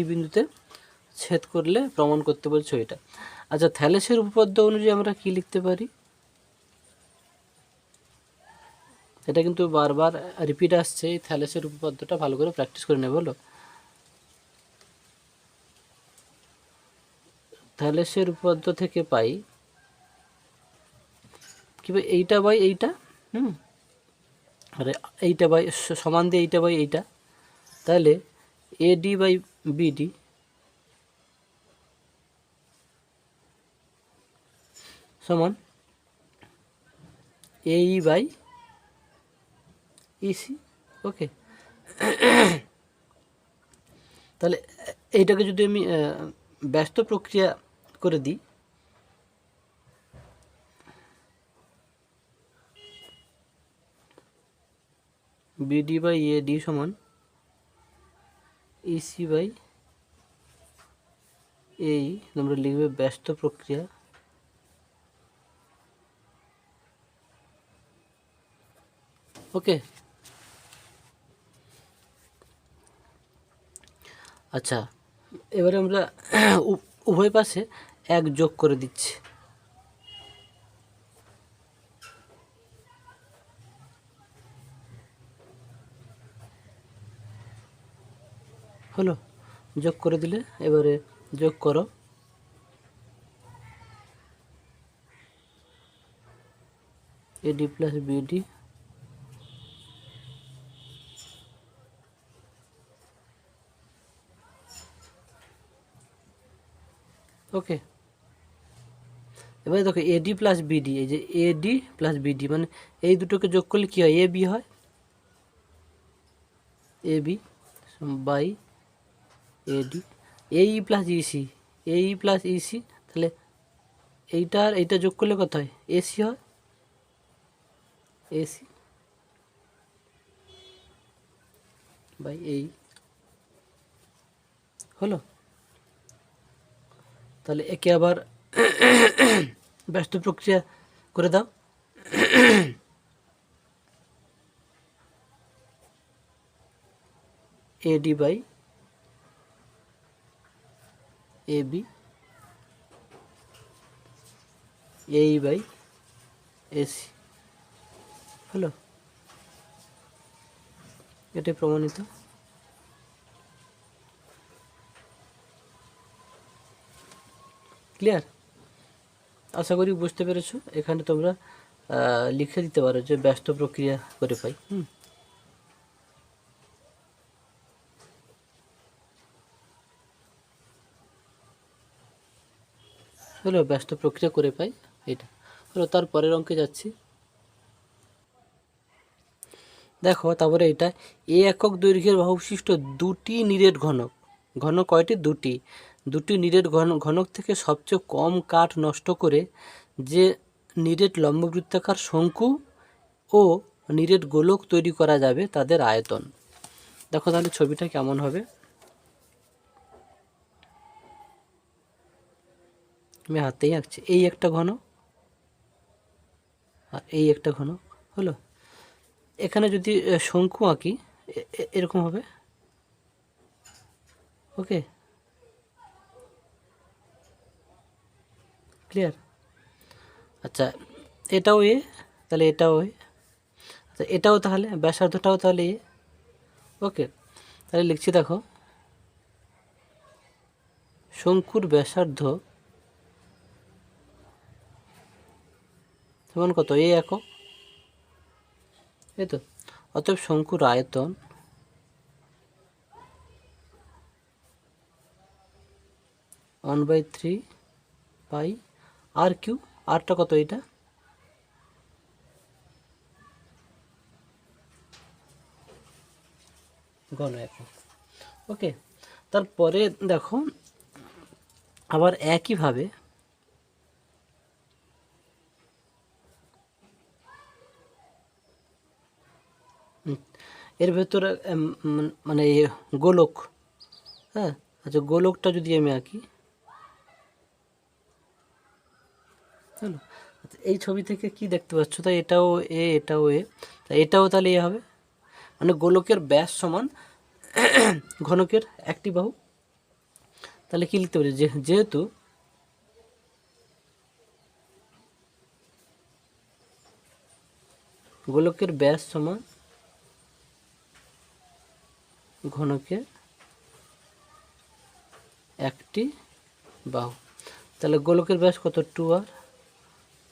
বিন্দুতে ছেদ করলে প্রমাণ করতে বলছো এটা। আচ্ছা, থ্যালেসের উপপাদ্য অনুযায়ী আমরা কি লিখতে পারি, এটা কিন্তু বারবার রিপিট আসছে, এই থ্যালেসের উপপাদ্যটা ভালো করে প্র্যাকটিস করে নেবে, বলো। থ্যালেসের উপপাদ্য থেকে পাই কি, এইটা বাই এইটা, আরে এইটা বাই সমান দিয়ে এইটা বাই এইটা, তাহলে এডি বাই বিডি সমান এই বাই ইসি, ওকে। তাহলে এইটাকে যদি আমি ব্যস্ত প্রক্রিয়া করে দিই, বিডি বাই এডি সমান ইসি বাই এই, তোমরা লিখবে ব্যস্ত প্রক্রিয়া, ওকে। আচ্ছা, এবারে আমরা উভয় পাশে 1 যোগ করে দিচ্ছি, হলো। যোগ করে দিলে এবারে যোগ করো, এডি প্লাস বিডি ওকে, এবারে দেখো এডি প্লাস বিডি, এই যে এডি প্লাস বিডি মানে এই দুটোকে যোগ করলে কী হয়, এ বি হয়, এ বি বাই এডি, এই প্লাস ইসি, এই প্লাস ইসি, তাহলে এইটা আর এইটা যোগ করলে কত হয়, এসি হয়, এসি বাই এই হলো। তাহলে একে আবার ব্যস্ত প্রক্রিয়া করে দাও। এডি বাই এ বি, এই বাই এসি হলো, এটাই প্রমাণিত। ক্লিয়ার? আশা করি বুঝতে পেরেছো। এখানে তোমরা লিখে দিতে পারো যে ব্যস্ত প্রক্রিয়া করে পাই। হলো ব্যস্ত প্রক্রিয়া করে পাই, এটা হলো। তার পরের অঙ্কে যাচ্ছি, দেখো তারপরে এটা এ একক দৈর্ঘ্যের বাহুবিশিষ্ট দুটি নিরেট ঘনক, ঘনক কয়টি, দুটি, দুটি নিরেট ঘনক থেকে সবচেয়ে কম কাঠ নষ্ট করে যে নিরেট লম্ববৃত্তাকার শঙ্কু ও নিরেট গোলক তৈরি করা যাবে তাদের আয়তন। দেখো তাহলে ছবিটা কেমন হবে, আমি হাতেই আঁকছি। এই একটা ঘনক আর এই একটা ঘনক হলো। এখানে যদি শঙ্কু আঁকি এরকম হবে, ওকে ক্লিয়ার? আচ্ছা এটাও এ, তাহলে এটাও এ, আচ্ছা এটাও তাহলে ব্যাসার্ধটাও তাহলে এ, ওকে। তাহলে লিখছি দেখো, শঙ্কুর ব্যাসার্ধ সমান কত, এ একক, এই তো। অতএব শঙ্কুর আয়তন one by three pi R cube, আরটা কত, এটা ঘন একক, ওকে। তারপরে দেখো আবার একইভাবে এর ভেতরে মানে গোলক, হ্যাঁ আচ্ছা গোলকটা যদি আমি আঁকি, হ্যালো, আচ্ছা এই ছবি থেকে কি দেখতে পাচ্ছ, তাই এটাও এ, এটাও এ, তাই এটাও তাহলে এ হবে, মানে গোলকের ব্যাস সমান ঘনকের একটি বাহু। তাহলে কি লিখতে পারি, যেহেতু গোলকের ব্যাস সমান ঘনকের একটি বাহু, তাহলে গোলকের ব্যাস কত, টু আর,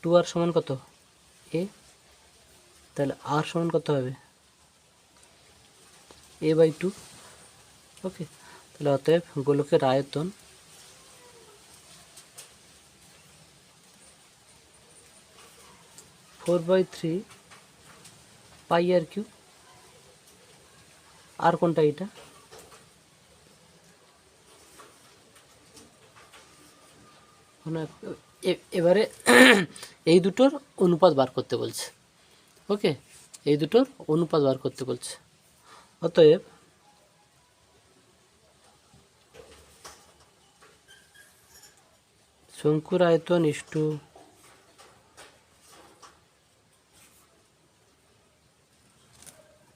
টু আর সমান কত, এ, তাহলে আর সমান কত হবে, এ বাই টু, ওকে। তাহলে অতএব গোলকের আয়তন four by three pi R cube, আর কোনটা, এটা এবারে এই দুটোর অনুপাত বার করতে বলছে, ওকে, এই দুটোর অনুপাত বার করতে বলছে। অতএব শঙ্কুর আয়তন ইস্টু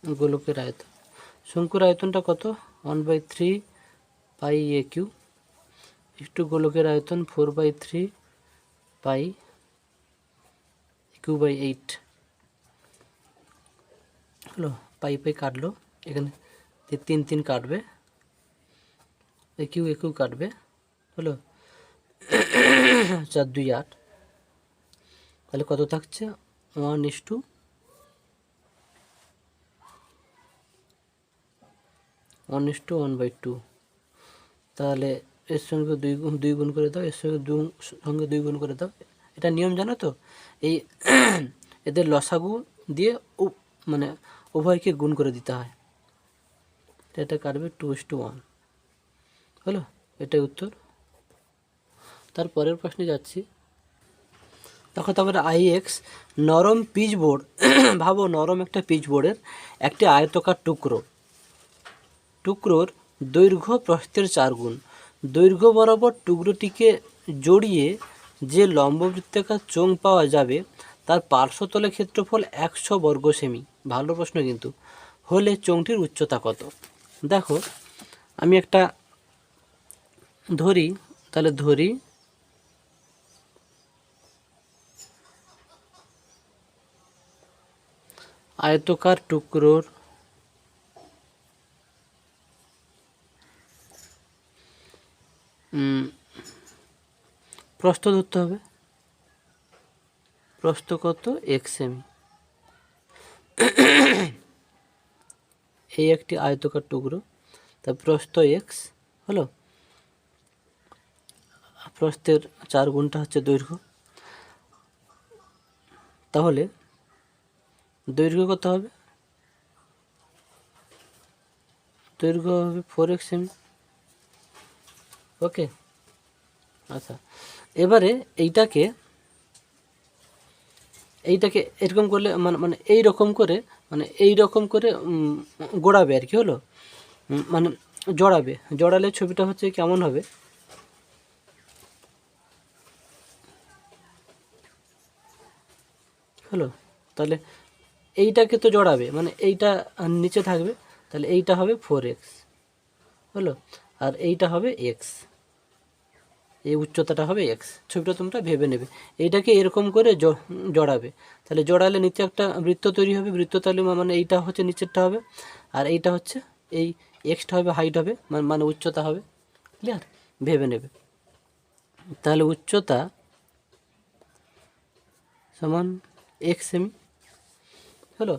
গোলকের আয়তন, শঙ্কুর আয়তনটা কত, one by three pi a cube is গোলকের আয়তন four by three pi cube by eight হলো। পাই পাই কাটলো, এখানে তিন তিন কাটবে, একিউ একিউ কাটবে হলো, 4 2 8, তাহলে কত থাকছে, 1:1/2, তাহলে এর সঙ্গে দুই গুণ করে দাও, এর সঙ্গে 2 গুণ করে দাও। এটা নিয়ম জানো তো? এই এদের লসাগু দিয়ে মানে উভয়কে গুণ করে দিতে হয়। এটা কাটবে 2:1, হলো? এটাই উত্তর। তারপরের প্রশ্নে যাচ্ছি। দেখো তারপরে IX নরম পিচবোর্ড ভাবো নরম একটা পিচবোর্ডের একটি আয়তকার টুকরোর দৈর্ঘ্য প্রস্থের 4 গুণ। দৈর্ঘ্য বরাবর টুকরোটিকে জড়িয়ে যে লম্ববৃত্তাকার চোঙ পাওয়া যাবে তার পার্শ্বতলের ক্ষেত্রফল 100 বর্গ সেমি। ভালো প্রশ্ন কিন্তু। হলে চোঙটির উচ্চতা কত? দেখো আমি একটা ধরি, তাহলে ধরি আয়তকার টুকরোর প্রস্থ ধরতে হবে। প্রস্থ কত? 1 সেমি। এই একটি আয়তকার টুকরো, তার প্রস্থ x, হলো? প্রস্থের 4 গুণটা হচ্ছে দৈর্ঘ্য। তাহলে দৈর্ঘ্য কত হবে? দৈর্ঘ্য হবে 4x সেমি। ওকে, আচ্ছা এবারে এইটাকে এরকম করলে মানে এই রকম করে গোড়াবে আর কি, হলো? মানে জড়ালে ছবিটা হচ্ছে কেমন হবে? হলো? তাহলে এইটাকে তো জড়াবে, মানে এইটা নিচে থাকবে, তাহলে এইটা হবে 4x, হলো? আর এইটা হবে x, এই উচ্চতাটা হবে x। ছবিটা তোমরা ভেবে নেবে। এইটাকে এরকম করে জড়াবে, তাহলে জড়ালে নিচে একটা বৃত্ত তৈরি হবে। বৃত্ত তাহলে মানে এইটা হচ্ছে নিচেরটা হবে, আর এইটা হচ্ছে এই এক্সটা হবে হাইট হবে, মানে উচ্চতা হবে। ক্লিয়ার? ভেবে নেবে। তাহলে উচ্চতা সমান x সেমি, হলো?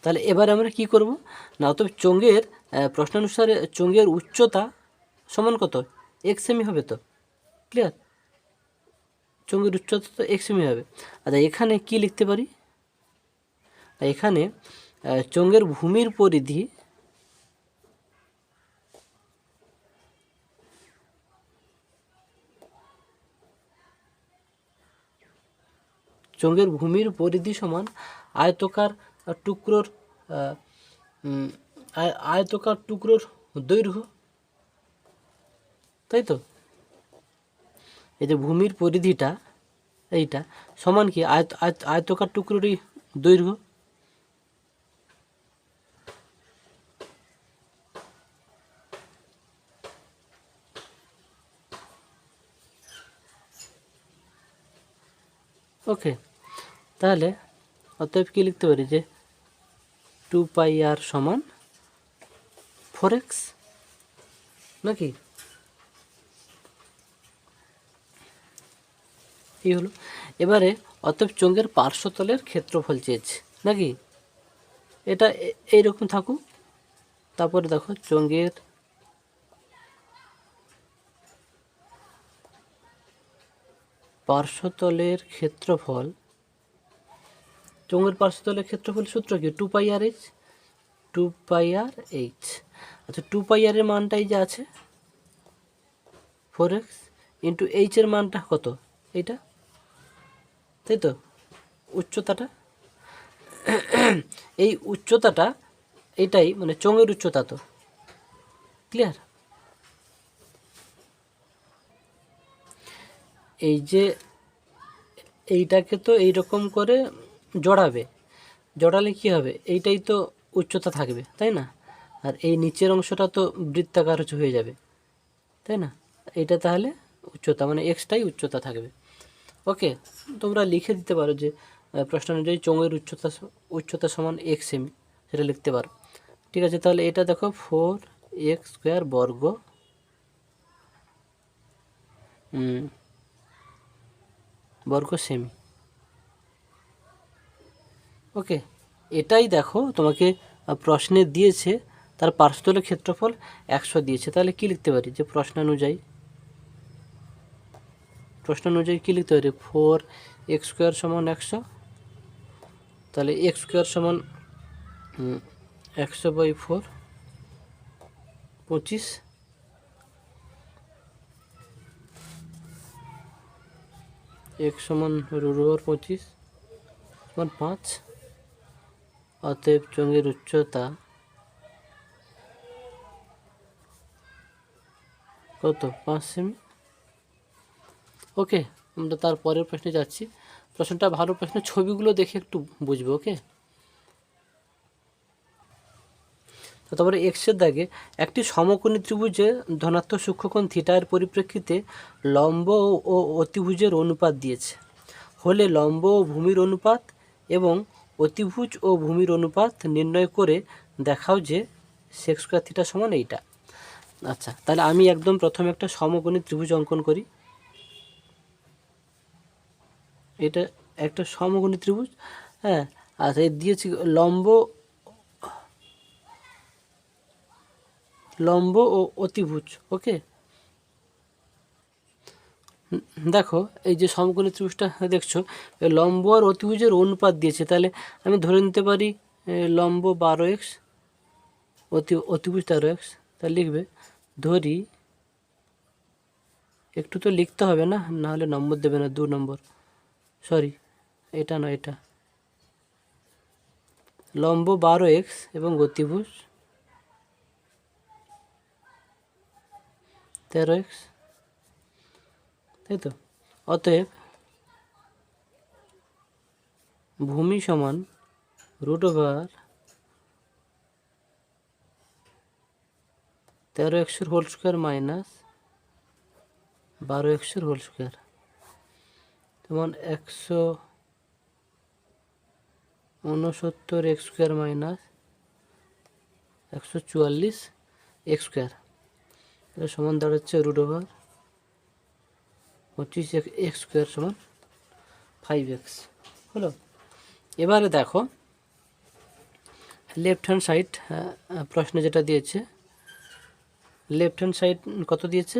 তাহলে এবারে আমরা কি করব না, অতএব চোঙের প্রশ্নানুসারে চোঙের উচ্চতা সমান কত? 1 সেমি হবে তো। ক্লিয়ার? চোঙের উচ্চতা তো 1 সেমি হবে। আচ্ছা এখানে কি লিখতে পারি? এখানে চোঙের ভূমির পরিধি সমান আয়তকার টুকরোর দৈর্ঘ্য, তাই তো? এই যে ভূমির পরিধিটা এইটা সমান কি আয়তকার টুকরোরই দৈর্ঘ্য। ওকে, তাহলে অতএব কি লিখতে পারি যে 2πr সমান 4x, নাকি? এই হলো। এবারে অতএব চোঙের পার্শ্বতলের ক্ষেত্রফল চেয়েছে, নাকি? এটা এইরকম থাকুক। তারপরে দেখো চোঙের পার্শ্বতলের ক্ষেত্রফল, চোঙের পার্শ্বতলের ক্ষেত্রফল সূত্র কি? 2πr/h। 2πr/h। আচ্ছা 2πr এর মানটাই যে আছে 4x, ইন্টু h এর মানটা কত? এইটা, তাই তো? উচ্চতাটা, এই উচ্চতাটা এইটাই মানে চোঙের উচ্চতা তো। ক্লিয়ার? এই যে এইটাকে তো এইরকম করে জড়ালে কি হবে? এইটাই তো উচ্চতা থাকবে, তাই না? আর এই নিচের অংশটা তো বৃত্তাকার হয়ে যাবে, তাই না? এইটা তাহলে উচ্চতা, মানে এক্সটাই উচ্চতা থাকবে। ওকে, তোমরা লিখে দিতে পারো যে প্রশ্ন অনুযায়ী চোঙের উচ্চতা সমান 1 সেমি, সেটা লিখতে পারো। ঠিক আছে, তাহলে এটা দেখো 4x² বর্গ সেমি। ওকে, এটাই দেখো তোমাকে প্রশ্নে দিয়েছে তার পার্শ্বতলের ক্ষেত্রফল 100 দিয়েছে, তাহলে কি লিখতে পারি যে প্রশ্ন অনুযায়ী কি লিখতে পারি 4x² সমান 100, তাহলে x² সমান 100/4 25, x সমান √25 সমান 5, অতএব চোঙের উচ্চতা কত 5 সেমি। ওকে, আমরা তারপরের প্রশ্নে যাচ্ছি। প্রশ্নটা ভালো প্রশ্ন, ছবিগুলো দেখে একটু বুঝবো। ওকে, তো তারপরে এক্সের দাগে একটি সমকোণী ত্রিভুজে ধনাত্মক সূক্ষ্মকোণ থিটার পরিপ্রেক্ষিতে লম্ব ও অতিভুজের অনুপাত দিয়েছে হলে লম্ব ও ভূমির অনুপাত এবং অতিভুজ ও ভূমির অনুপাত নির্ণয় করে দেখাও যে sec² থিটা সমান এইটা। আচ্ছা, তাহলে আমি একদম প্রথমে একটা সমকোণী ত্রিভুজ অঙ্কন করি। এটা একটা সমকোণী ত্রিভুজ, হ্যাঁ। আচ্ছা, এই দিয়েছি লম্ব ও অতিভুজ। ওকে, দেখো এই যে সমকোণী ত্রিভুজটা দেখছো, লম্ব আর অতিভুজের অনুপাত দিয়েছে, তাহলে আমি ধরে নিতে পারি লম্ব 12x, অতিভুজ 13x। তাহলে লিখবে, ধরি, একটু তো লিখতে হবে না, না হলে নম্বর দেবে না, 2 নম্বর, সরি এটা নয়, এটা লম্ব 12x এবং অতিভুজ 13x, তাই তো। অতএব ভূমি সমান √13x² মাইনাস 12x² যেমন 169x² মাইনাস 144x², এটা সমান দাঁড়াচ্ছে √25x² সমান 5x। হলো, এবারে দেখো লেফট হ্যান্ড সাইড প্রশ্নে যেটা দিয়েছে, লেফট হ্যান্ড সাইড কত দিয়েছে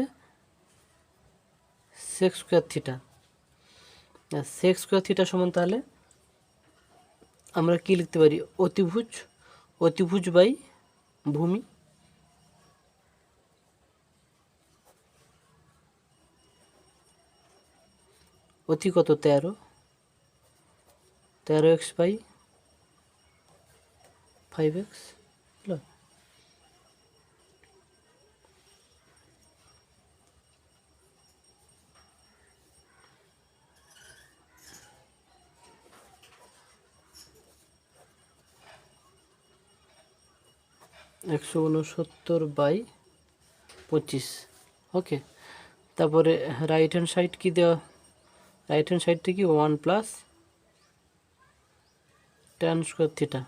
sec² থিটা। sec² থিটা সমান, তাহলে আমরা কি লিখতে পারি অতিভুজ বাই ভূমি। অতি কত 13x/5x, হলো। (169/25). ওকে, তারপরে রাইট হ্যান্ড সাইড কি দেওয়া, রাইট হ্যান্ড সাইডটা কি 1 + tan² থিটা।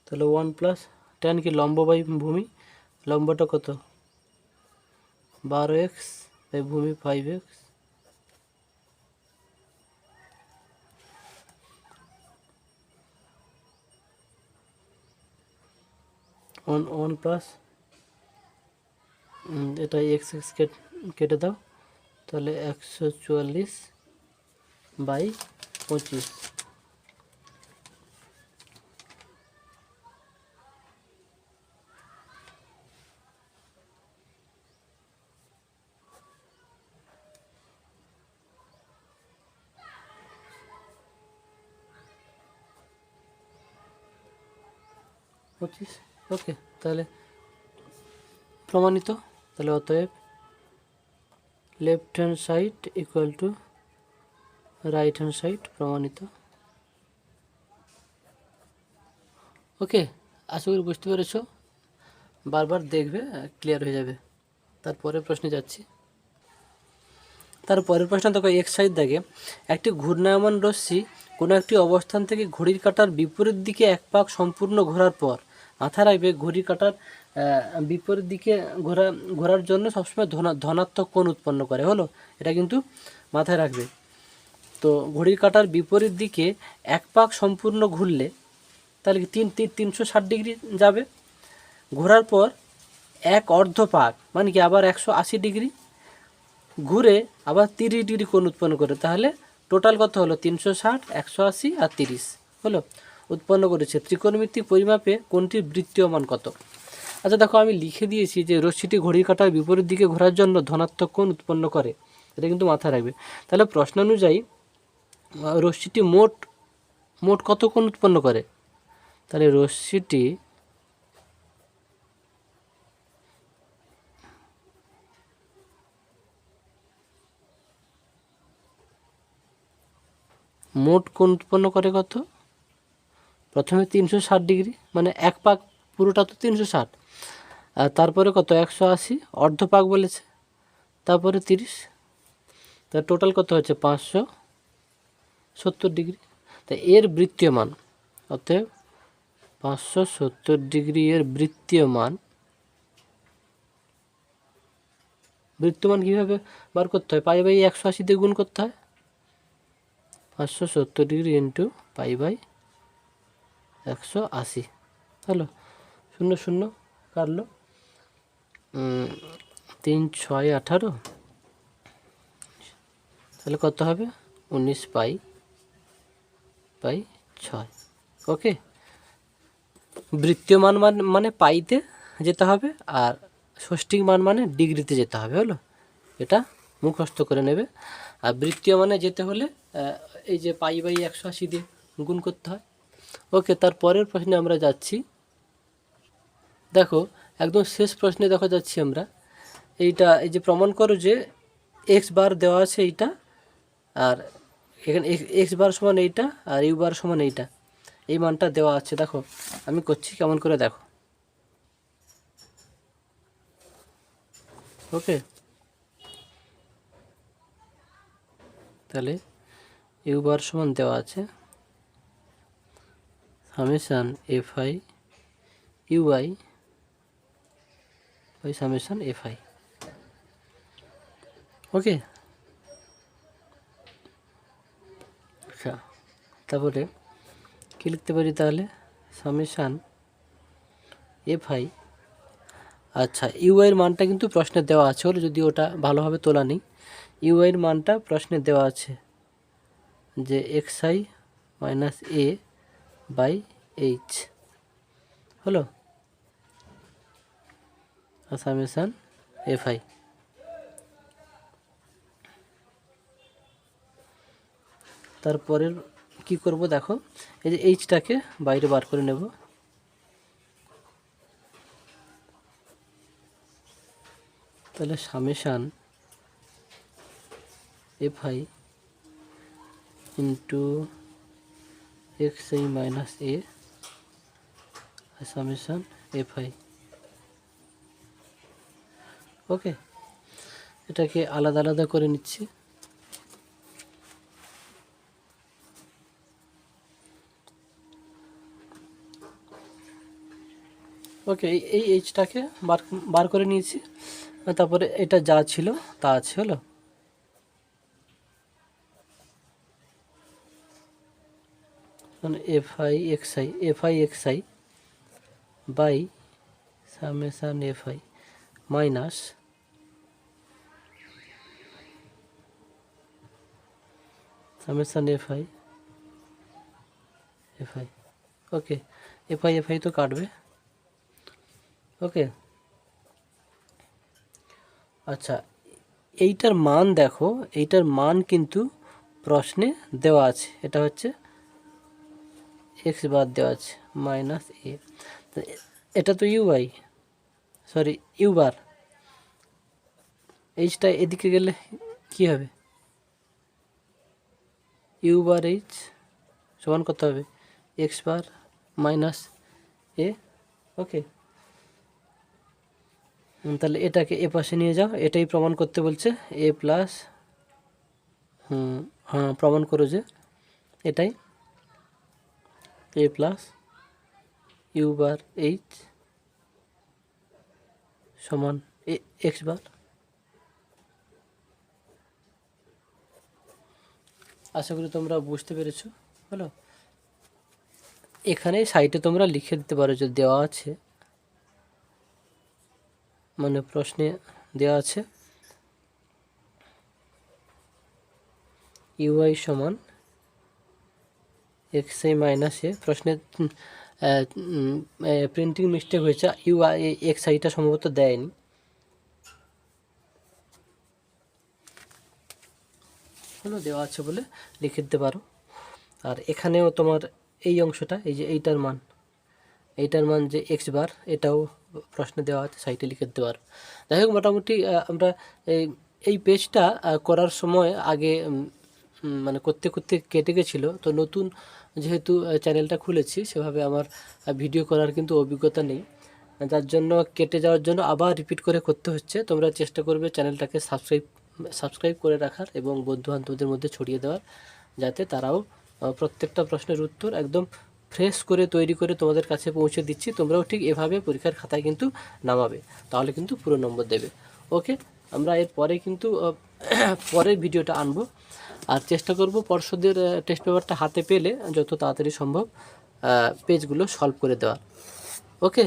তাহলে 1 + tan কি লম্ব বাই ভূমি, লম্বটা কত 12x বাই ভূমি 5x, 1 প্লাস এটা x কেটে দাও, তাহলে 144/25। ওকে, তাহলে প্রমাণিত। তাহলে অতএব left hand side equal to right hand side, প্রমাণিত। ওকে, আশা করি বুঝতে পেরেছো, বারবার দেখবে, ক্লিয়ার হয়ে যাবে। তারপরে প্রশ্নে যাচ্ছি। তারপরের প্রশ্ন দেখো, এক সাইড দেখে একটি ঘূর্ণায়মান রশ্মি কোনো একটি অবস্থান থেকে ঘড়ির কাঁটার বিপরীত দিকে এক পাক সম্পূর্ণ ঘোরার পর, মাথায় রাখবে ঘড়ির কাঁটার বিপরীত দিকে ঘোরার জন্য সবসময় ধনাত্মক কোণ উৎপন্ন করে। হলো, এটা কিন্তু মাথায় রাখবে। তো ঘড়ির কাঁটার বিপরীত দিকে এক পাক সম্পূর্ণ ঘুরলে তাহলে কি 360 ডিগ্রি যাবে। ঘোরার পর এক অর্ধ পাক মানে কি আবার 180 ডিগ্রি ঘুরে আবার 30 ডিগ্রি কোণ উৎপন্ন করে, তাহলে টোটাল কত হলো 360, 180 আর 30 হলো উৎপন্ন করেছে। ত্রিকোণমিতিক পরিমাপে কোণটির বৃত্তীয় মান কত? আচ্ছা দেখো আমি লিখে দিয়েছি যে রশ্মিটি ঘড়ির কাঁটার বিপরীত দিকে ঘোরার জন্য ধনাত্মক কোণ উৎপন্ন করে, এটা কিন্তু মাথায় রাখবে। তাহলে প্রশ্ন অনুযায়ী রশ্মিটি মোট কত কোণ উৎপন্ন করে? তাহলে রশ্মিটি মোট কোণ উৎপন্ন করে কত? প্রথমে 360 ডিগ্রি মানে এক পাক পুরোটা তো 360, আর তারপরে কত 180 অর্ধ পাক বলেছে, তারপরে 30, তা টোটাল কত হচ্ছে 570 ডিগ্রি। তা এর বৃত্তীয় মান, অতএব 570 ডিগ্রি এর বৃত্তীয় মান কীভাবে বার করতে হয়? পাই বাই 180 দিয়ে গুণ করতে হয়। 570 ডিগ্রি ইন্টু পাই বাই 180 হলো, 0 0 কাটলো, 3 6 18, তাহলে কত হবে 19 পাই বাই 6। ওকে, বৃত্তীয় মান মানে পাইতে যেতে হবে আর ষষ্ঠিক মান মানে ডিগ্রিতে যেতে হবে, হলো এটা মুখস্থ করে নেবে। আর বৃত্তীয় মানে যেতে হলে এই যে পাই বাই 180 দিয়ে গুণ করতে হয়। ওকে, তার পরের প্রশ্নে আমরা যাচ্ছি। দেখো একদম শেষ প্রশ্নে দেখা যাচ্ছি আমরা, এইটা এই যে প্রমাণ করো যে এক্স বার দেওয়া আছে এইটা, আর এখানে এক্স বার সমান এইটা আর ইউ বার সমান এইটা, এই মানটা দেওয়া আছে। দেখো আমি করছি কেমন করে দেখো। ওকে, তাহলে ইউ বার সমান দেওয়া আছে summation F i u i by summation F I. Okay, আচ্ছা তারপরে কী লিখতে পারি তাহলে? সামেশান এফ আই, আচ্ছা ইউআইয়ের মানটা কিন্তু প্রশ্নে দেওয়া আছে, হলো যদি ওটা ভালোভাবে তোলা নেই। ইউআইয়ের মানটা প্রশ্নে দেওয়া আছে যে X I minus A by H, হলো সামেশান এফ আই। তারপরের কি করব দেখো, এই যে এইচটাকে বাইরে বার করে নেব, তাহলে summation F i into x I minus a summation F I. Okay, এটাকে আলাদা আলাদা করে নিচ্ছি। ওকে, এই এইচটাকে বার করে নিয়েছি, তারপরে এটা যা ছিল তা আছে, হলো F I X I by summation F I minus summation F I. Okay, F I তো কাটবে। ওকে, আচ্ছা এইটার মান দেখো, এইটার মান কিন্তু প্রশ্নে দেওয়া আছে, এটা হচ্ছে এক্স বার দেওয়া আছে মাইনাস এ, এটা তো ইউআই সরি ইউ বার, এইচটা এদিকে গেলে কি হবে? ইউ বার এইচ সমান কত হবে? এক্স বার মাইনাস এ। ওকে, তাহলে এটাকে এ পাশে নিয়ে যাও, এটাই প্রমাণ করতে বলছে এ প্লাস, হ্যাঁ প্রমাণ করো যে এটাই এ প্লাস ইউ বার এইচ সমান এক্স বার। আশা করি তোমরা বুঝতে পেরেছো, হলো। এখানে সাইডে তোমরা লিখে দিতে পারো যে দেওয়া আছে, মানে প্রশ্নে দেওয়া আছে ইউআই সমান এক্সআই মাইনাস এ। প্রশ্নে প্রিন্টিং মিস্টেক হয়েছে, ইউআই এক্সআইটা সম্ভবত দেয়নি। হলো দেওয়া আছে বলে লিখে দিতে পারো। আর এখানেও তোমার এই অংশটা, এই যে এইটার মান যে এক্স বার, এটাও প্রশ্নে দেওয়া আছে, সাইটে লিখে দিতে পারো। যাই হোক, মোটামুটি আমরা এই পেজটা করার সময় আগে মানে করতে করতে কেটে গেছিলো। তো নতুন যেহেতু চ্যানেলটা খুলেছি, সেভাবে আমার ভিডিও করার কিন্তু অভিজ্ঞতা নেই, যার জন্য কেটে যাওয়ার জন্য আবার রিপিট করে করতে হচ্ছে। তোমরা চেষ্টা করবে চ্যানেলটাকে সাবস্ক্রাইব করে রাখার এবং বন্ধুবান্ধবদের মধ্যে ছড়িয়ে দেওয়ার, যাতে তারাও প্রত্যেকটা প্রশ্নের উত্তর একদম ফ্রেশ করে তৈরি করে তোমাদের কাছে পৌঁছে দিচ্ছি। তোমরাও ঠিক এভাবে পরীক্ষার খাতায় কিন্তু নামাবে, তাহলে কিন্তু পুরো নম্বর দেবে। ওকে, আমরা এর পরে কিন্তু পরের ভিডিওটা আনবো, আর চেষ্টা করব পর্ষদের টেস্ট পেপারটা হাতে পেলে যত তাড়াতাড়ি সম্ভব পেজগুলো সলভ করে দেওয়া। ওকে।